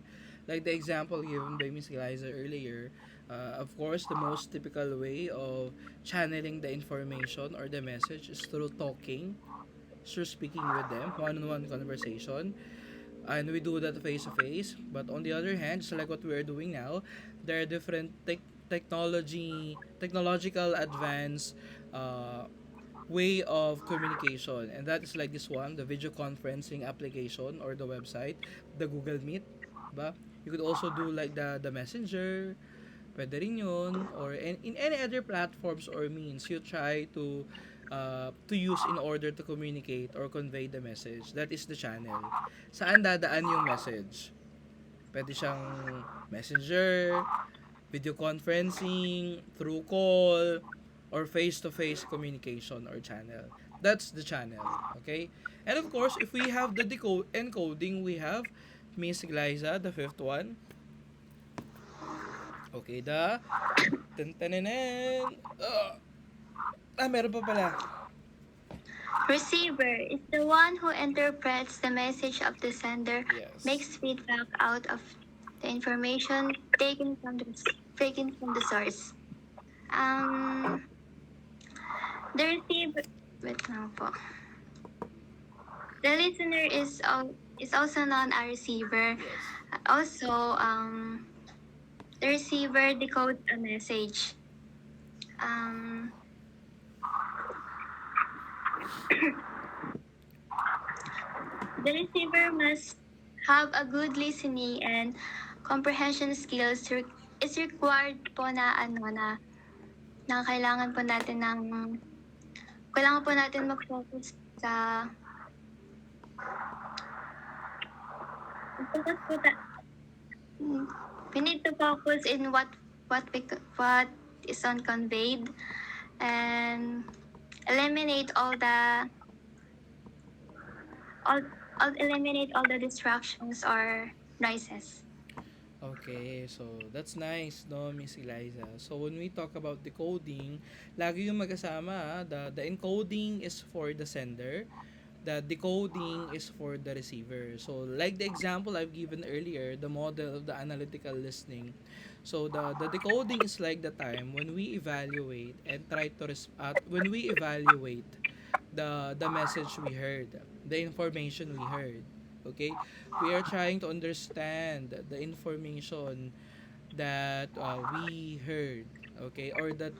Speaker 1: Like the example given by Miss Eliza earlier, of course, the most typical way of channeling the information or the message is through talking, through speaking with them, one-on-one conversation. And we do that face to face. But on the other hand, just like what we are doing now, there are different technological advance way of communication, and that is like this one, the video conferencing application or the website, the Google Meet, ba? You could also do like the Messenger, pwede rin yun, or in any other platforms or means you try to use in order to communicate or convey the message. That is the channel. Saan dadaan yung message? Pwede siyang messenger, video conferencing, through call, or face-to-face communication or channel. That's the channel. Okay? And of course, if we have the encoding, we have Miss Glyza, the fifth one. Okay, the... meron pa pala.
Speaker 3: Receiver is the one who interprets the message of the sender,
Speaker 1: Yes.
Speaker 3: makes feedback out of the information taken from the source. The receiver, wait lang po. The listener is also known a receiver.
Speaker 1: Yes.
Speaker 3: Also,
Speaker 4: The receiver decodes a message. Um, the receiver must have a good listening and comprehension skills. Is required po na na kailangan po natin mag-focus sa focus po ta, we need to focus in what is on conveyed and eliminate all, eliminate all the distractions or noises.
Speaker 1: Okay, so that's nice, no, Miss Eliza. So when we talk about decoding, lagi yung magkasama, the encoding is for the sender, the decoding is for the receiver. So like the example I've given earlier, the model of the analytical listening. So the decoding is like the time when we evaluate and try to when we evaluate the message we heard, the information we heard. Okay, we are trying to understand the information that we heard. Okay, or that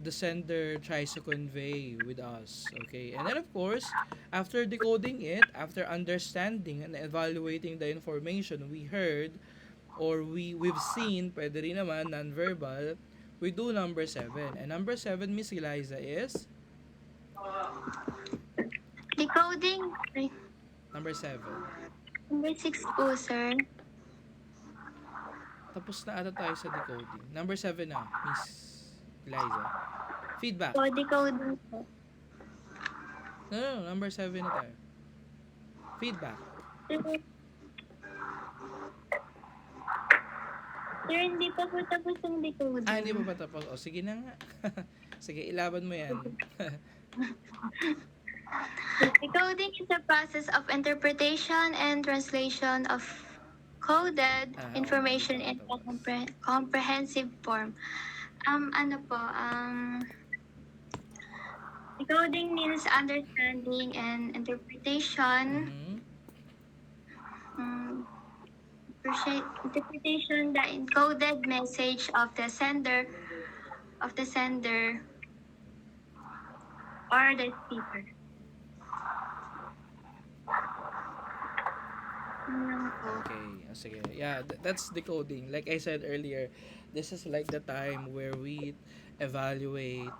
Speaker 1: the sender tries to convey with us. Okay, and then of course, after decoding it, after understanding and evaluating the information we heard or we've seen, pwede rin naman non-verbal, we do number 7. And number 7, Miss Eliza, is
Speaker 4: Decoding, ay,
Speaker 1: number 7.
Speaker 4: number 6 po, sir.
Speaker 1: Tapos na ata tayo sa decoding. Number 7 na, Miss Eliza. Feedback.
Speaker 4: Po, decoding po.
Speaker 1: No, number 7 na tayo. Feedback.
Speaker 4: Sir, sir, hindi pa po tapos yung decoding.
Speaker 1: Ah, hindi pa ba tapos? O, sige na nga. Sige, ilaban mo yan.
Speaker 4: Decoding is the process of interpretation and translation of coded information
Speaker 1: okay,
Speaker 4: in a comprehensive form. Ano po, decoding means understanding and interpretation.
Speaker 1: Mhm.
Speaker 4: Um, interpretation the encoded message of the sender or the speaker.
Speaker 1: Okay, sige. Yeah, that's decoding. Like I said earlier, this is like the time where we evaluate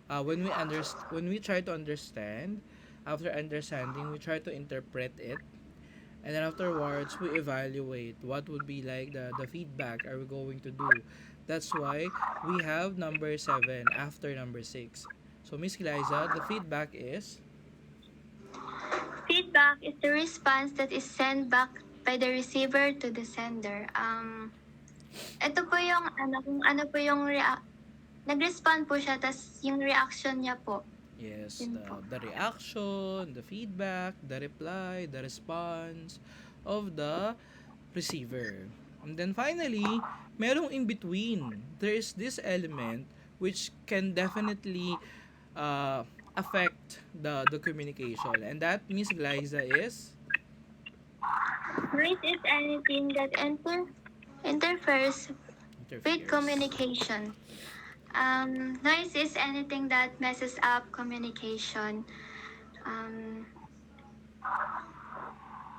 Speaker 1: when we try to understand, after understanding, we try to interpret it. And then afterwards, we evaluate what would be like the feedback are we going to do. That's why we have number 7 after number 6. So Miss Eliza, the feedback is
Speaker 4: Feedback is the response that is sent back by the receiver to the sender. Ito po yung kung ano po yung nag-respond po siya, tas yung reaction niya po.
Speaker 1: yes,
Speaker 4: Yun po.
Speaker 1: the reaction, the feedback, the reply, the response of the receiver. And then finally, merong in between. There is this element which can definitely affect the communication. And that, Miss Eliza, is
Speaker 4: Noise is anything that interferes with
Speaker 1: interferes.
Speaker 4: communication. Noise is anything that messes up communication. Um,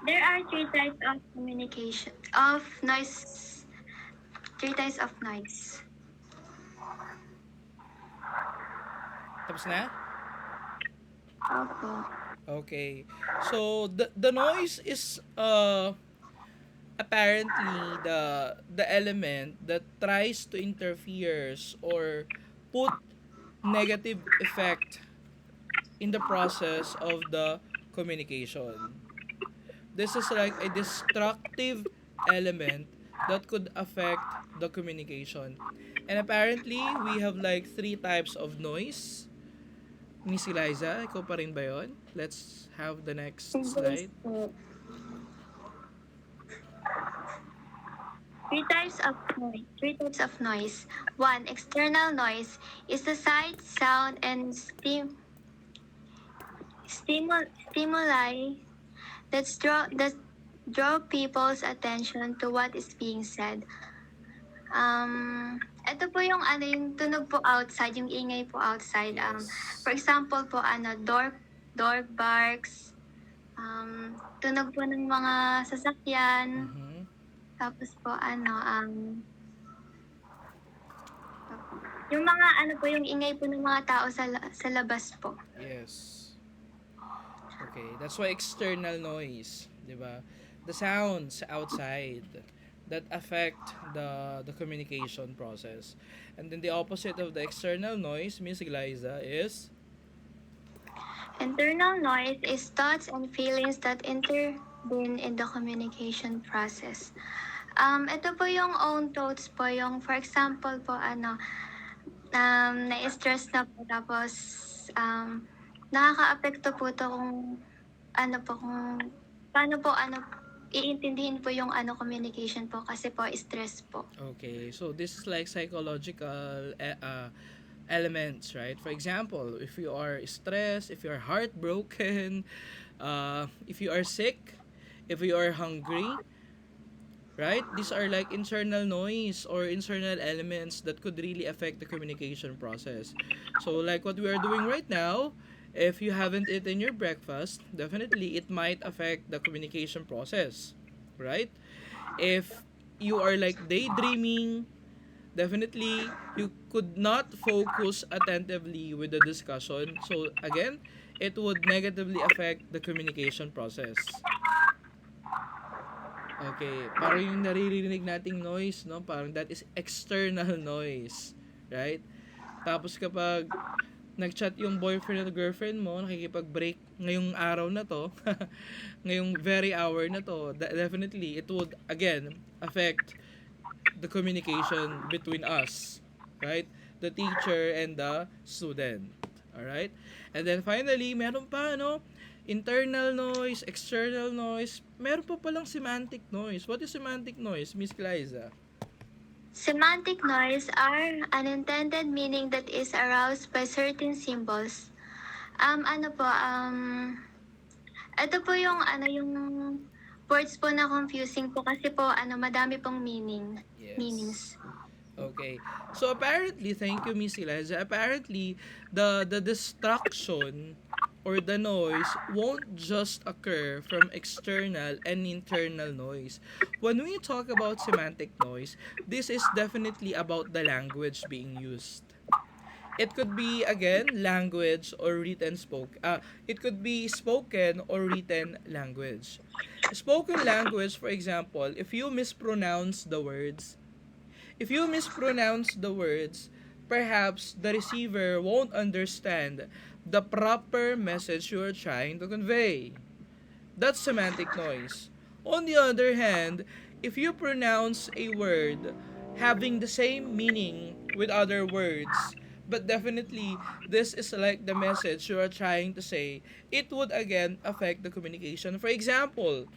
Speaker 4: there are three types of communication of noise. Three types of noise.
Speaker 1: Tapos na?
Speaker 4: Opo.
Speaker 1: Okay. So the noise is apparently the element that tries to interferes or put negative effect in the process of the communication. This is like a destructive element that could affect the communication. And apparently, we have like 3 types of noise. Miss Eliza, ikaw pa rin ba yun? Let's have the next slide.
Speaker 4: Three types of noise. Three types of noise. One, external noise is the sight, sound, and stimuli that draw people's attention to what is being said. Ito po yung ano, yung tunog po outside, yung ingay po outside. For
Speaker 1: Yes.
Speaker 4: example po, ano, door barks, tunog po ng mga sasakyan,
Speaker 1: Mm-hmm.
Speaker 4: tapos po ano, yung mga ano po, yung ingay po ng mga tao sa labas po.
Speaker 1: Yes. Okay, that's why external noise, 'di ba? The sounds outside that affect the communication process. And then the opposite of the external noise, Miss Eliza, is
Speaker 4: Internal noise is thoughts and feelings that intervene in the communication process. Ito po yung own thoughts po, yung for example po, ano, na-stress na po, tapos, nakakaapekto po to kung, ano po, kung, paano po, ano, iintindihin po yung, ano, communication po, kasi po, stress po.
Speaker 1: okay. So this is like psychological elements, right? For example, if you are stressed, if you are heartbroken, if you are sick, if you are hungry, right? These are like internal noise or internal elements that could really affect the communication process. So, like what we are doing right now, if you haven't eaten your breakfast, definitely it might affect the communication process, right? If you are like daydreaming, definitely you could not focus attentively with the discussion. So, again, it would negatively affect the communication process. Okay, parang yung naririnig nating noise, no? Parang that is external noise, right? Tapos kapag nag-chat yung boyfriend at girlfriend mo, nakikipag-break ngayong araw na to, ngayong very hour na to, definitely it would again affect the communication between us, right? The teacher and the student. All right? And then finally, meron pa no, internal noise, external noise, meron pa palang semantic noise. What is semantic noise, Miss Liza?
Speaker 4: Semantic noise are unintended meaning that is aroused by certain symbols. Ano po, ito po yung ano yung words po na confusing po kasi po ano madami pong
Speaker 1: Yes.
Speaker 4: meanings.
Speaker 1: Okay. So apparently, thank you, Miss Eliza. Apparently, the distraction or the noise won't just occur from external and internal noise. When we talk about semantic noise, this is definitely about the language being used. It could be again language or written spoke. It could be spoken or written language. Spoken language, for example, if you mispronounce the words, perhaps the receiver won't understand the proper message you are trying to convey. That's semantic noise. On the other hand, if you pronounce a word having the same meaning with other words, but definitely this is like the message you are trying to say, it would again affect the communication. For example,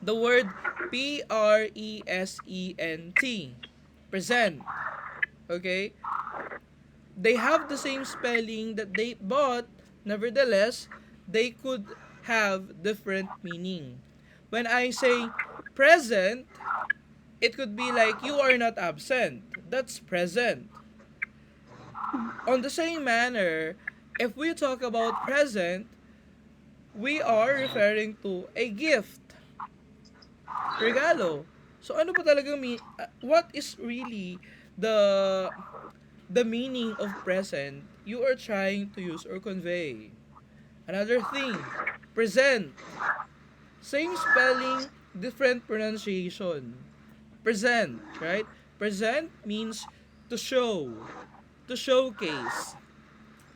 Speaker 1: the word present, present, okay? They have the same spelling that they but nevertheless they could have different meaning. When I say present, it could be like you are not absent. That's present. On the same manner, if we talk about present, we are referring to a gift, regalo. So ano ba talagang what is really the the meaning of present you are trying to use or convey? Another thing, present. Same spelling, different pronunciation. Present, right? Present means to show, to showcase.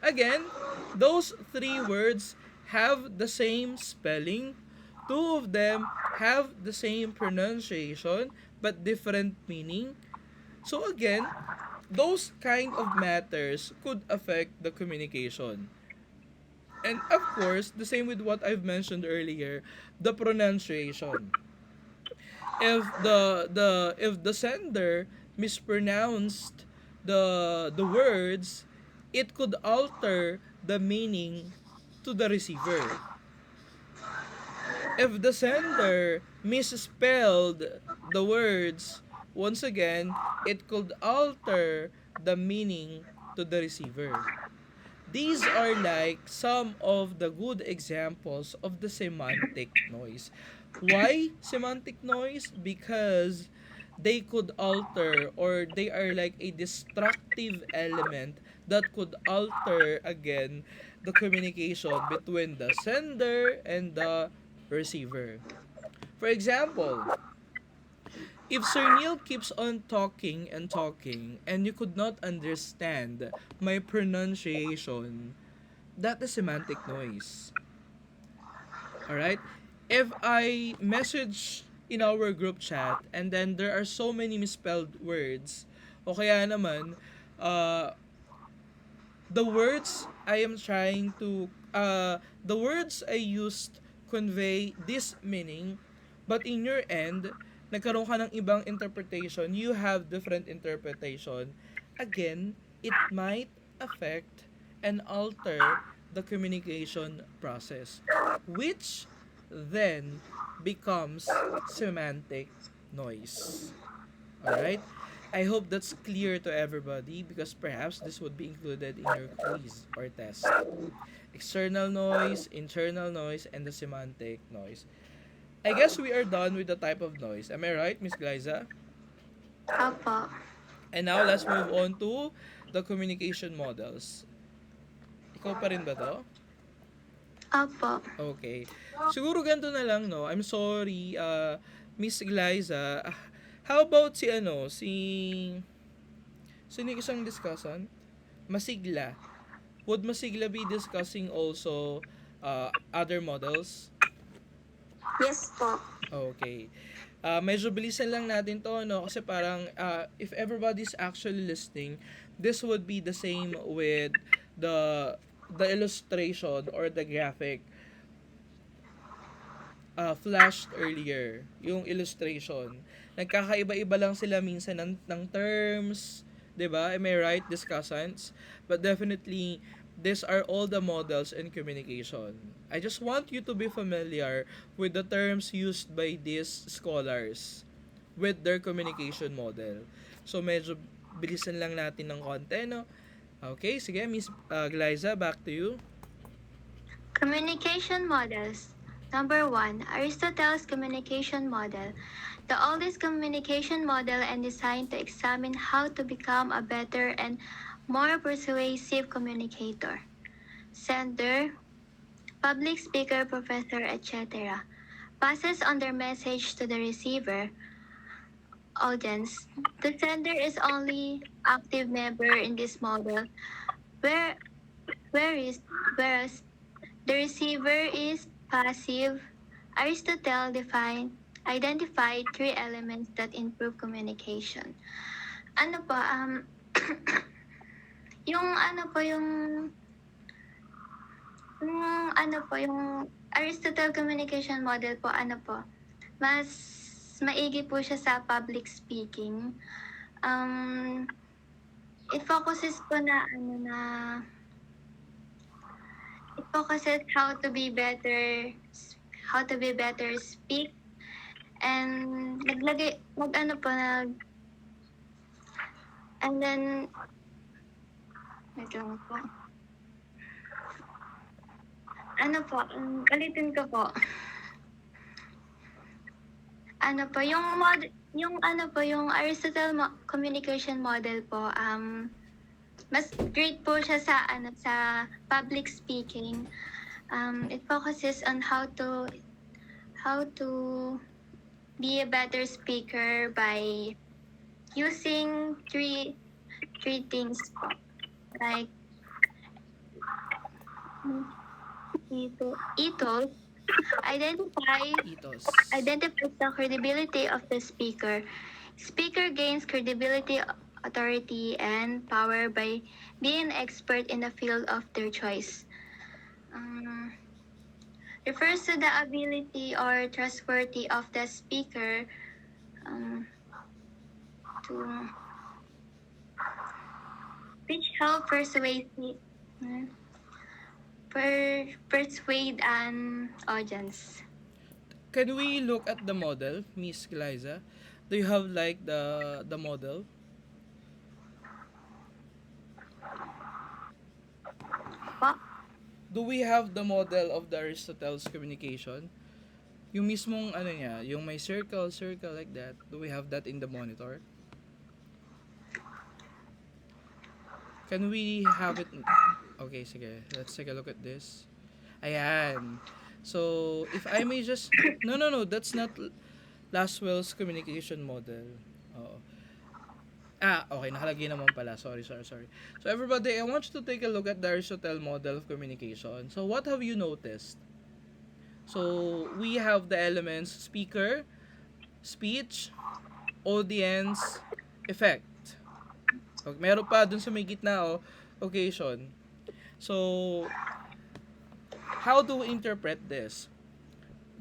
Speaker 1: Again, those three words have the same spelling. Two of them have the same pronunciation but different meaning. So again, those kind of matters could affect the communication. And of course, the same with what I've mentioned earlier, the pronunciation. If the sender mispronounced the words, it could alter the meaning to the receiver. If the sender misspelled the words, once again, it could alter the meaning to the receiver. These are like some of the good examples of the semantic noise. Why semantic noise? Because they could alter, or they are like a destructive element that could alter again the communication between the sender and the receiver. For example, if Sir Neil keeps on talking and talking and you could not understand my pronunciation, that is semantic noise. Alright? If I message in our group chat and then there are so many misspelled words, o kaya naman, uh, the words I am trying to the words I used convey this meaning, but in your end nagkaroon ka ng ibang interpretation, you have different interpretation, again it might affect and alter the communication process, which then becomes semantic noise. Alright? I hope that's clear to everybody because perhaps this would be included in your quiz or test. External noise, internal noise, and the semantic noise. I guess we are done with the type of noise. Am I right, Miss Glyza?
Speaker 4: Opo.
Speaker 1: And now let's move on to the communication models. Ikaw pa rin ba to?
Speaker 4: Opo.
Speaker 1: Okay. Siguro ganito na lang, no? I'm sorry, Miss Glyza. How about si ano, sino yung isang discussant? Masigla. Would Masigla be discussing also other models?
Speaker 2: Yes po.
Speaker 1: Okay. Medyo bilisan lang natin to, no? Kasi parang if everybody's actually listening, this would be the same with the the illustration or the graphic flashed earlier, yung illustration. Nagkakaiba-iba lang sila minsan ng terms, 'di ba? Am I right, discussants? But definitely, these are all the models in communication. I just want you to be familiar with the terms used by these scholars with their communication model. So, medyo bilisan lang natin ng konti, no? Okay, sige, Miss Glyza, back to you.
Speaker 4: Communication models. Number 1, Aristotle's communication model. The oldest communication model and designed to examine how to become a better and more persuasive communicator. Sender, public speaker, professor, etc. Passes on their message to the receiver, audience. The sender is only active member in this model, where, whereas the receiver is passive. Aristotle identified three elements that improve communication. Ano po, yung ano po yung Aristotle communication model po, ano po, mas maigi po siya sa public speaking. It focuses po na it focuses how to be better speak, and and then wait lang po. Ulitin ko po. Yung Aristotle communication model po, mas great po siya sa public speaking. It focuses on how to be a better speaker by using three things po. Like ethos,
Speaker 1: Ethos.
Speaker 4: identifies the credibility of the speaker. Speaker gains credibility, authority, and power by being an expert in the field of their choice. Refers to the ability or trustworthy of the speaker to which help persuade an audience.
Speaker 1: Can we look at the model, Miss Glyza? Do you have like the model?
Speaker 4: Po?
Speaker 1: Do we have the model of the Aristotle's communication? Yung mismong ano niya, yung may circle, circle like that. Do we have that in the monitor? Can we have it? Okay, sige. Let's take a look at this. Ayan. So, if I may just... No, no, no. That's not Laswell's communication model. Oo. Okay. Nakalagay naman pala. Sorry, sorry, sorry. So, everybody, I want you to take a look at the Aristotle model of communication. So, what have you noticed? So, we have the elements speaker, speech, audience, effect. Okay, meron pa dun sa may gitna, occasion. So, how do we interpret this?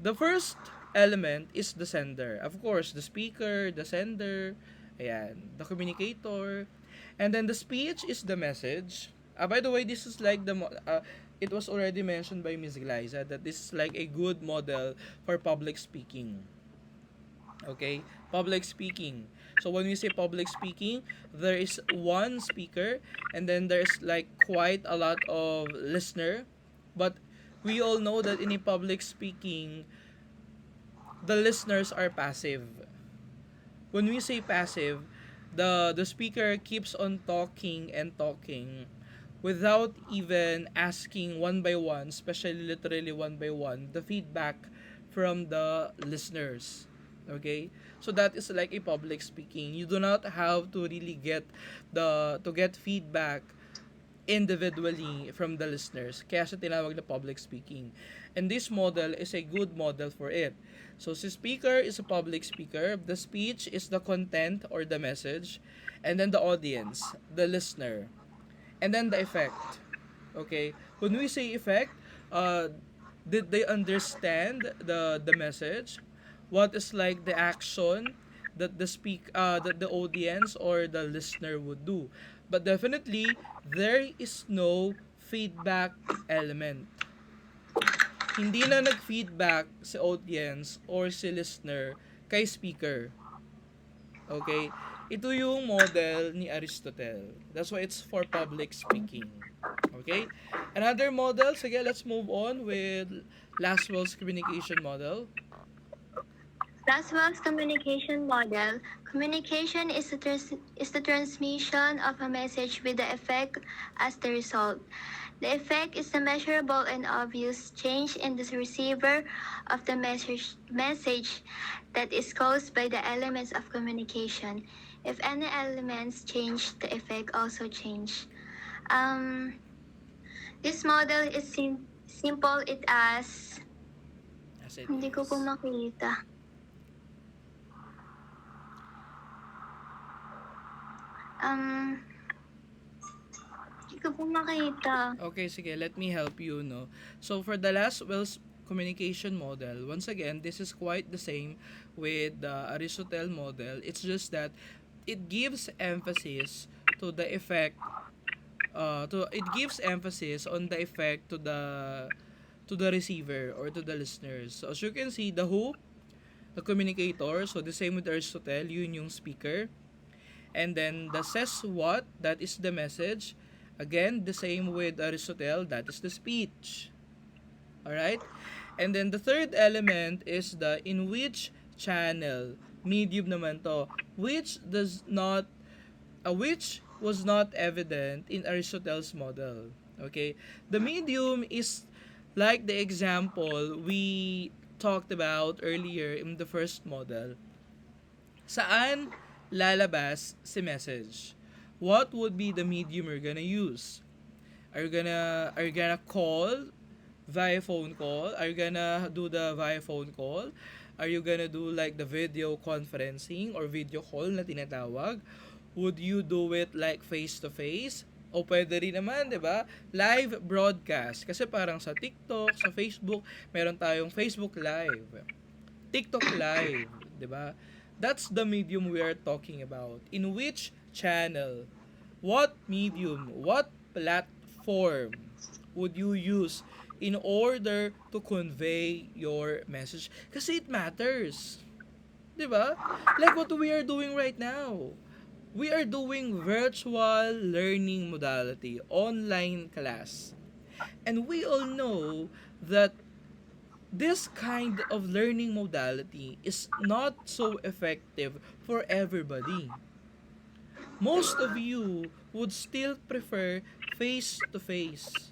Speaker 1: The first element is the sender. Of course, the speaker, the sender, ayan, the communicator. And then the speech is the message. By the way, this is like it was already mentioned by Ms. Glyza that this is like a good model for public speaking. Okay? Public speaking. So when we say public speaking, there is one speaker and then there's like quite a lot of listener. But we all know that in a public speaking, the listeners are passive. When we say passive, the speaker keeps on talking and talking without even asking one by one, especially literally one by one, the feedback from the listeners. Okay? So that is like a public speaking. You do not have to really get feedback individually from the listeners. Kaya siya tinawag na public speaking. And this model is a good model for it. So, si speaker is a public speaker. The speech is the content or the message. And then the audience, the listener. And then the effect. Okay? When we say effect, did they understand the message? What is like the action that the audience or the listener would do? But definitely there is no feedback element. Hindi na nag-feedback si audience or si listener kay speaker. Okay? Ito yung model ni Aristotle. That's why it's for public speaking. Okay? Another model, sige, let's move on with Laswell's communication model.
Speaker 4: Laswell's communication model. Communication is the transmission of a message with the effect as the result. The effect is the measurable and obvious change in the receiver of the message that is caused by the elements of communication. If any elements change, the effect also change. Um, this model is simple it as...
Speaker 1: As it
Speaker 4: Hindi ko po
Speaker 1: is.
Speaker 4: makita. Um, Hindi ko po makita.
Speaker 1: Okay, sige, let me help you, no? So, for the Laswell's communication model, once again, this is quite the same with the Aristotle model. It's just that it gives emphasis to the effect it gives emphasis on the effect to the receiver or to the listeners. So, as you can see, the communicator, so the same with Aristotle, yun yung speaker. And then the says what, that is the message. Again, the same with Aristotle, that is the speech. Alright? And then the third element is the in which channel, medium naman to, which was not evident in Aristotle's model. Okay? The medium is like the example we talked about earlier in the first model. Saan lalabas si message? What would be the medium you're gonna use? Are you gonna call via phone call? Are you gonna do the via phone call? Are you gonna do like the video conferencing or video call na tinatawag? Would you do it like face to face? O pwede rin naman, 'di ba? Live broadcast. Kasi parang sa TikTok, sa Facebook, meron tayong Facebook Live. TikTok Live, 'di ba? That's the medium we are talking about. In which channel? What medium? What platform would you use in order to convey your message? Kasi it matters. 'Di ba? Like what we are doing right now. We are doing virtual learning modality, online class. And we all know that this kind of learning modality is not so effective for everybody. Most of you would still prefer face to face.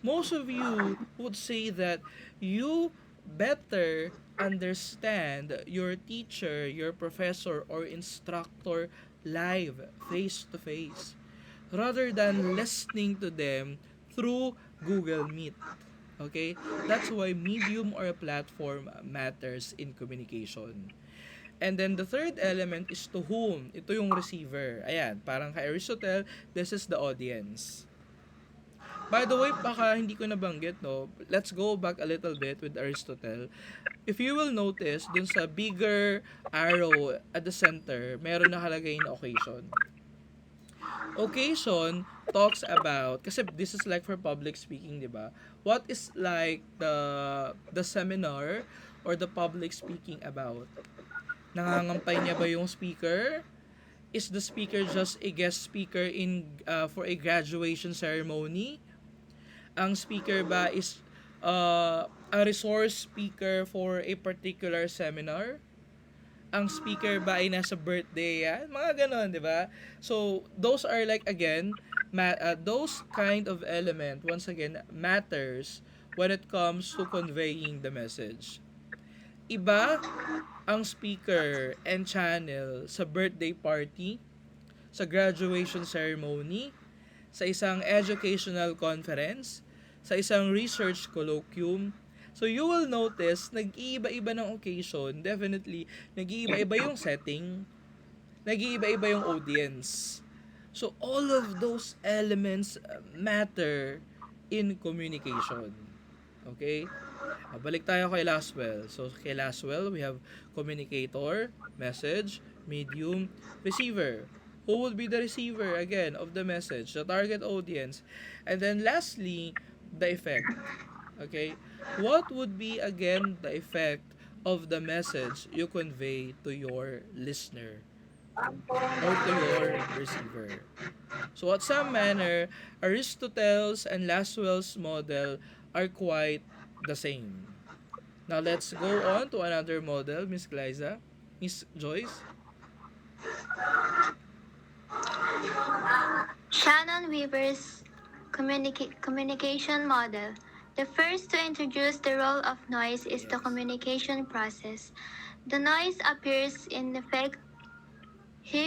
Speaker 1: Most of you would say that you better understand your teacher, your professor, or instructor live, face to face, rather than listening to them through Google Meet. Okay? That's why medium or a platform matters in communication. And then the third element is to whom. Ito yung receiver. Ayan, parang kay Aristotle, this is the audience. By the way, baka hindi ko nabanggit, no? Let's go back a little bit with Aristotle. If you will notice, dun sa bigger arrow at the center, meron nakalagay na occasion. Occasion talks about, kasi this is like for public speaking, di ba? What is like the seminar or the public speaking about? Nangangampay niya ba yung speaker? Is the speaker just a guest speaker in for a graduation ceremony? Ang speaker ba is a resource speaker for a particular seminar? Ang speaker ba ay nasa birthday yan? Mga ganon, di ba? So, those are like, again, those kind of element, once again, matters when it comes to conveying the message. Iba ang speaker and channel sa birthday party, sa graduation ceremony, sa isang educational conference, sa isang research colloquium. So you will notice, nag-iiba-iba ng occasion, definitely, nag-iiba-iba yung setting, nag-iiba-iba yung audience. So all of those elements matter in communication. Okay? Balik tayo kay Laswell. So kay Laswell, we have communicator, message, medium, receiver. Who would be the receiver, again, of the message? The target audience. And then lastly, the effect. Okay? What would be, again, the effect of the message you convey to your listener or to your receiver? So at some manner, Aristotle's and Laswell's model are quite the same. Now let's go on to another model, Miss Glyza. Miss Joyce?
Speaker 4: Shannon Weaver's communication model. The first to introduce the role of noise is the communication process. The noise appears in the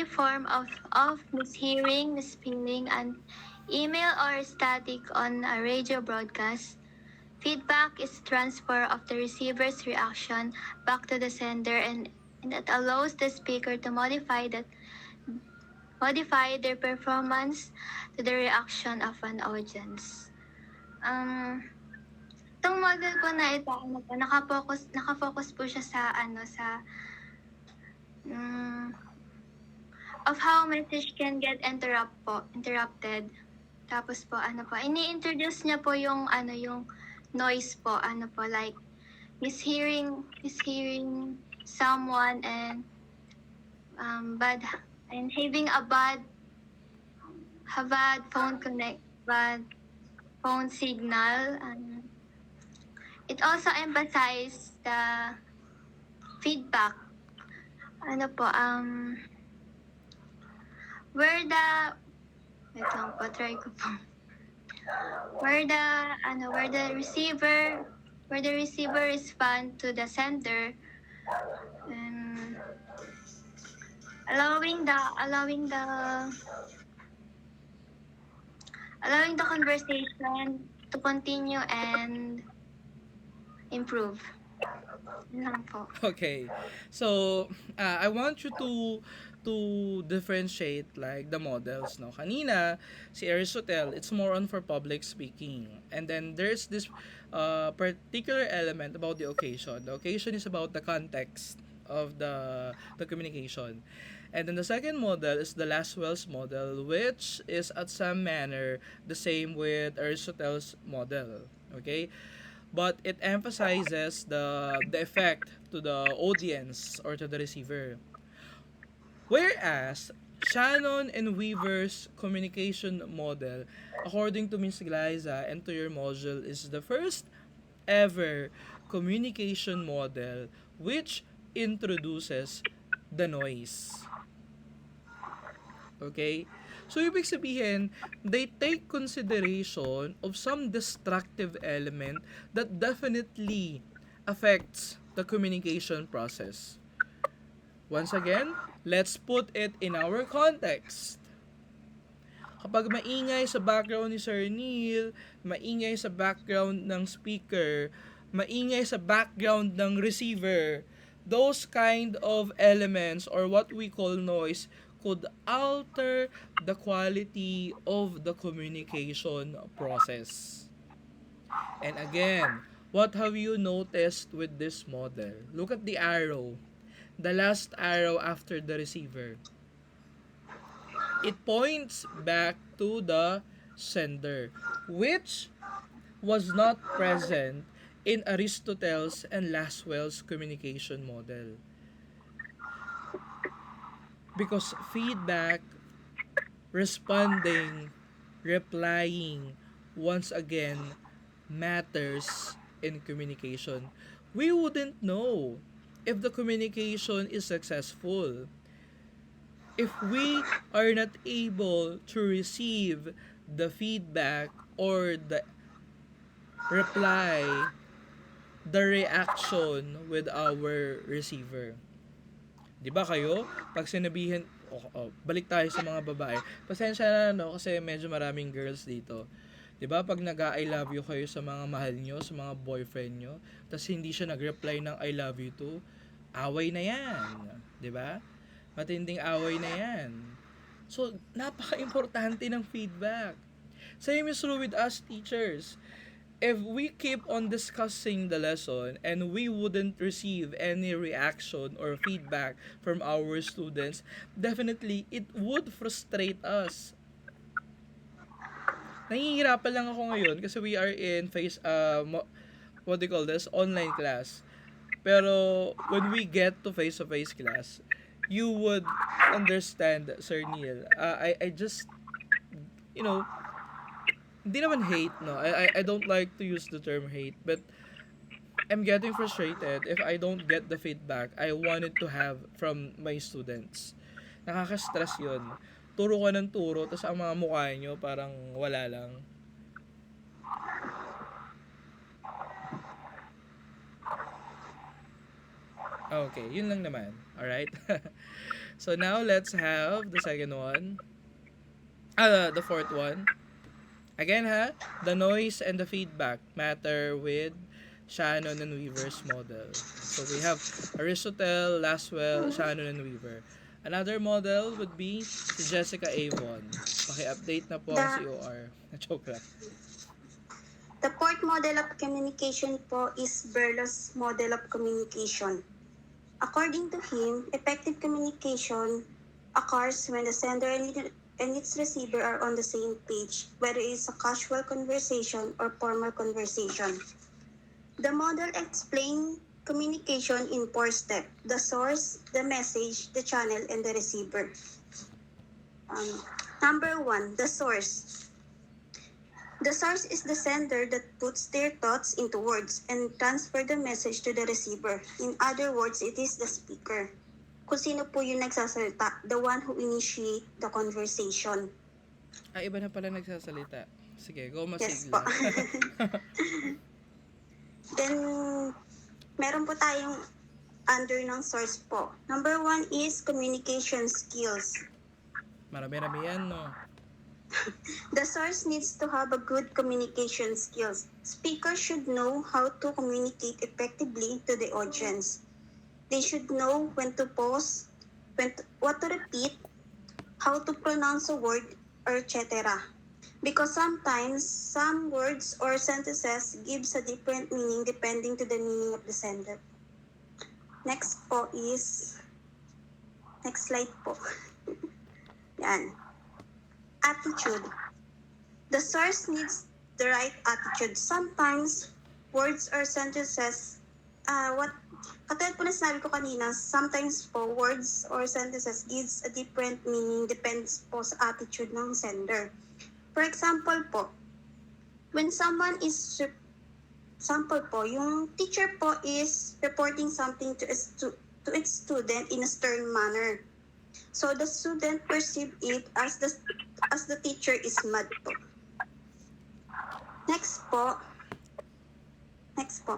Speaker 4: form of mishearing, misspelling, and email or static on a radio broadcast. Feedback is transfer of the receiver's reaction back to the sender, and it allows the speaker to modify their performance to the reaction of an audience. Itong model po na ito, nakafocus po siya sa of how message can get interrupted. Tapos po ini-introduce niya po yung yung noise po, like mishearing someone and bad and having a bad bad phone signal. It also emphasizes the feedback. Where the wait lang po, try ko po. Where the receiver responds to the sender, and allowing the conversation to continue and improve. Yun lang po.
Speaker 1: Okay. So, I want you to differentiate like the models, no? Kanina, si Aristotle, it's more on for public speaking. And then there's this particular element about the occasion. The occasion is about the context of the communication. And then the second model is the Laswell's model, which is at some manner the same with Aristotle's model. Okay? but it emphasizes the effect to the audience or to the receiver. Whereas Shannon and Weaver's communication model, according to Ms. Glyza and to your module, is the first ever communication model which introduces the noise. Okay? So, ibig sabihin, they take consideration of some destructive element that definitely affects the communication process. Once again, let's put it in our context. Kapag maingay sa background ni Sir Neil, maingay sa background ng speaker, maingay sa background ng receiver, those kind of elements or what we call noise could alter the quality of the communication process. And again, what have you noticed with this model? Look at the arrow. The last arrow after the receiver. It points back to the sender, which was not present in Aristotle's and Laswell's communication model. Because feedback, responding, replying, once again, matters in communication. We wouldn't know if the communication is successful if we are not able to receive the feedback or the reply, the reaction with our receiver. 'Di ba kayo? Pag sinabihan, balik tayo sa mga babae. Pasensya na no kasi medyo maraming girls dito. 'Di ba pag nag-I love you kayo sa mga mahal nyo, sa mga boyfriend nyo, tapos hindi siya nag-reply ng I love you too, away na 'yan, 'di ba? Matinding away na 'yan. So, napaka-importante ng feedback. Same is true with us teachers. If we keep on discussing the lesson and we wouldn't receive any reaction or feedback from our students, definitely it would frustrate us. Nahihirapan lang ako ngayon kasi we are in what do you call this? Online class. Pero when we get to face-to-face class, you would understand, Sir Neil. I just, you know, hindi naman hate, no? I don't like to use the term hate, but I'm getting frustrated if I don't get the feedback I wanted to have from my students. Nakaka-stress yun. Turo ka ng turo, tapos ang mga mukha nyo parang wala lang. Okay, yun lang naman. Alright? So now, let's have the second one. The fourth one. Again ha, the noise and the feedback matter with Shannon and Weaver's model. So we have Aristotle, Laswell, Shannon, and Weaver. Another model would be si Jessica Avon. Paki-update na po ang COR. Joke lang.
Speaker 2: The fourth model of communication po is Berlow's model of communication. According to him, effective communication occurs when the sender and its receiver are on the same page, whether it's a casual conversation or formal conversation. The model explains communication in 4 steps: the source, the message, the channel, and the receiver. Number 1, the source. The source is the sender that puts their thoughts into words and transfer the message to the receiver. In other words, it is the speaker. Kung sino po yung nagsasalita, the one who initiate the conversation.
Speaker 1: Iba na pala nagsasalita. Sige, go
Speaker 2: Yes
Speaker 1: masigla.
Speaker 2: po. Then, meron po tayong under ng source po. Number 1 is communication skills.
Speaker 1: Marami-rami yan, no?
Speaker 2: The source needs to have a good communication skills. Speakers should know how to communicate effectively to the audience. They should know when to pause, what to repeat, how to pronounce a word, or etc. Because sometimes some words or sentences gives a different meaning depending to the meaning of the sender. Next po is, next slide po. Yan. Attitude. The source needs the right attitude. Sometimes words or sentences, what katulad po na sinabi ko kanina, sometimes po words or sentences gives a different meaning depends po sa attitude ng sender. For example po, when someone is sample po, yung teacher po is reporting something to its student in a stern manner. So the student perceive it as the teacher is mad po. Next po. Next po.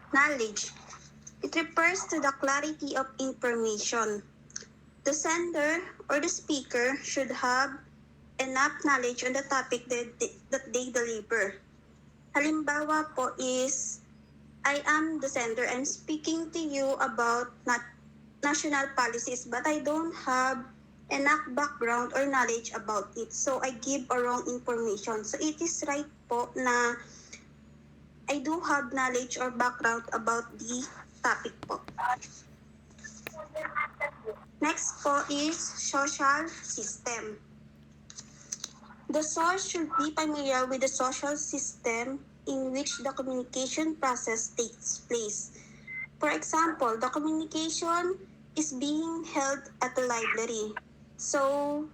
Speaker 2: Knowledge. It refers to the clarity of information. The sender or the speaker should have enough knowledge on the topic that they deliver. Halimbawa po is, I am the sender. I'm speaking to you about national policies, but I don't have enough background or knowledge about it. So I give a wrong information. So it is right po na I do have knowledge or background about the topic po. Next po is social system. The source should be familiar with the social system in which the communication process takes place. For example, the communication is being held at the library. So,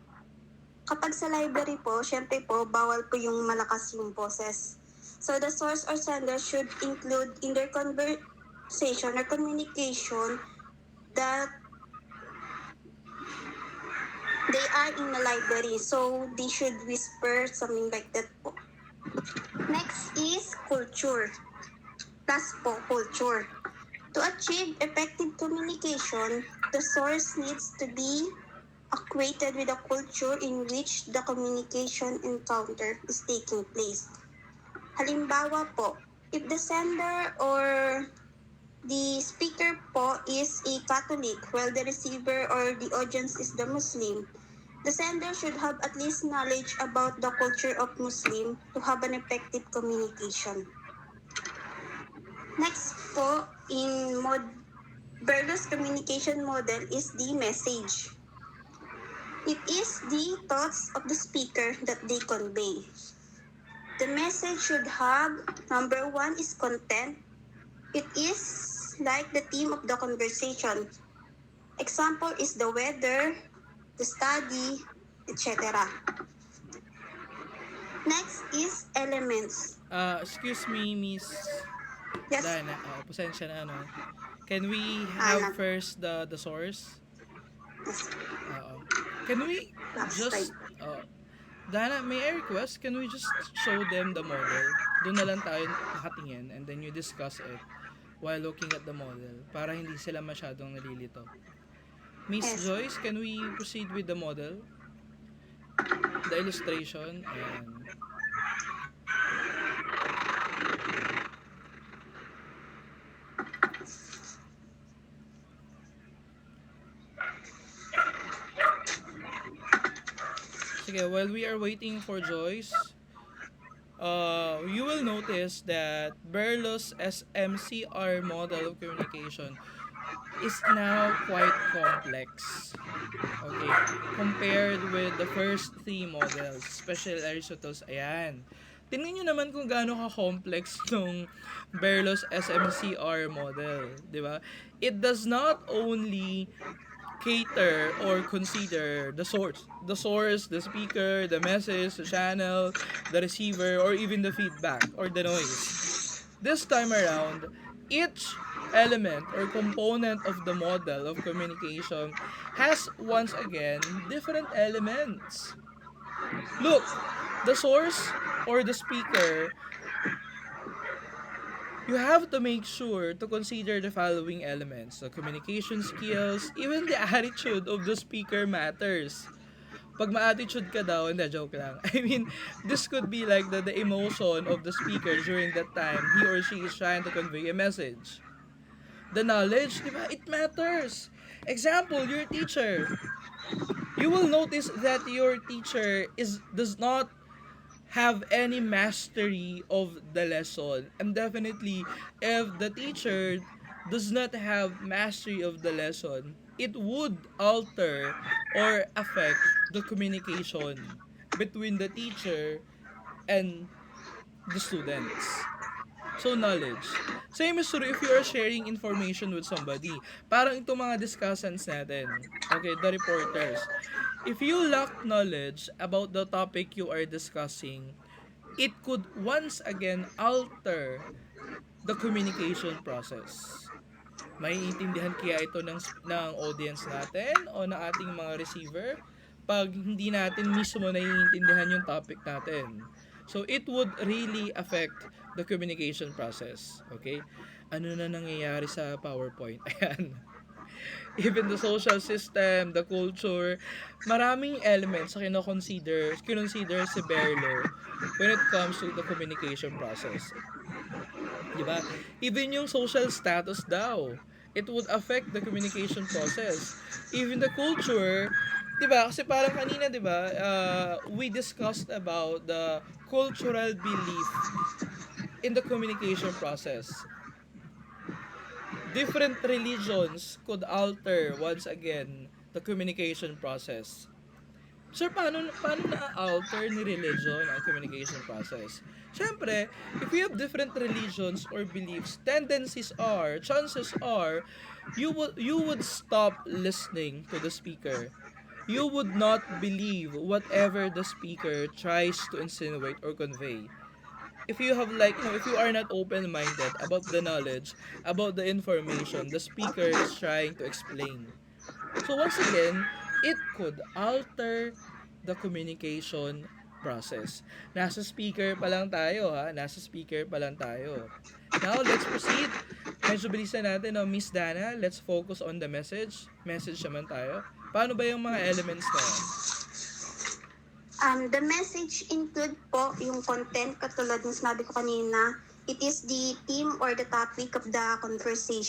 Speaker 2: kapag sa library po, syempre po, bawal po yung malakas yung boses. So, the source or sender should include in their conversation or communication that they are in the library. So, they should whisper something like that po. Next is culture. Plus po, culture. To achieve effective communication, the source needs to be acquainted with the culture in which the communication encounter is taking place. Halimbawa po, if the sender or the speaker po is a Catholic while the receiver or the audience is the Muslim, the sender should have at least knowledge about the culture of Muslim to have an effective communication. Next po, in Berlo's communication model is the message. It is the thoughts of the speaker that they convey. The message should have, number one is content. It is like the theme of the conversation. Example is the weather, the study, etc. Next is elements.
Speaker 1: Excuse me, Miss
Speaker 2: Yes,
Speaker 1: Dana. Pasensya na ano. Can we have
Speaker 2: Anak.
Speaker 1: first the source?
Speaker 2: Yes.
Speaker 1: Oo. Can we
Speaker 2: Last
Speaker 1: just
Speaker 2: slide.
Speaker 1: Dana, may I request, can we just show them the model? Doon na lang tayo nakatingin and then you discuss it while looking at the model para hindi sila masyadong nalilito. Miss
Speaker 2: Yes.
Speaker 1: Joyce, can we proceed with the model? The illustration? Ayan. Sige, while we are waiting for Joyce, you will notice that Berlo's SMCR model of communication is now quite complex. Okay, compared with the first three models, especially Aristotle's, ayan. Tingnan nyo naman kung gaano ka-complex nung Berlo's SMCR model, di ba? It does not only cater or consider the speaker, the message, the channel, the receiver, or even the feedback or the noise. This time around, each element or component of the model of communication has once again different elements. Look, the source or the speaker, you have to make sure to consider the following elements. The communication skills, even the attitude of the speaker matters. Pag ma-attitude ka daw, hindi, joke lang. I mean, this could be like the emotion of the speaker during that time he or she is trying to convey a message. The knowledge, di ba? It matters. Example, your teacher. You will notice that your teacher does not have any mastery of the lesson. And definitely, if the teacher does not have mastery of the lesson, it would alter or affect the communication between the teacher and the students. So, knowledge. Same is true if you are sharing information with somebody. Parang itong mga discussants natin. Okay, the reporters. If you lack knowledge about the topic you are discussing, it could once again alter the communication process. Maiintindihan kaya ito ng audience natin o ng ating mga receiver pag hindi natin mismo naiintindihan yung topic natin. So, it would really affect the communication process. Okay? Ano na nangyayari sa PowerPoint? Ayan. Even the social system, the culture, maraming elements sa kinonsider si Berlo when it comes to the communication process. 'Di ba? Even yung social status daw, it would affect the communication process. Even the culture, 'di ba? Kasi parang kanina, 'di ba, we discussed about the cultural belief in the communication process. Different religions could alter once again the communication process. Sir, paano na-alter ni religion ang communication process? Siyempre, if you have different religions or beliefs, chances are, you would stop listening to the speaker. You would not believe whatever the speaker tries to insinuate or convey. If you have like, if you are not open-minded about the knowledge, about the information the speaker is trying to explain. So once again, it could alter the communication process. Nasa speaker pa lang tayo ha. Nasa speaker pa lang tayo. Now, let's proceed. Medyo bilisan natin, no, Miss Dana. Let's focus on the message. Message naman tayo. Paano ba yung mga elements na yan?
Speaker 2: The message include po yung content katulad ng sinabi ko kanina. It is the theme or the topic of the conversation.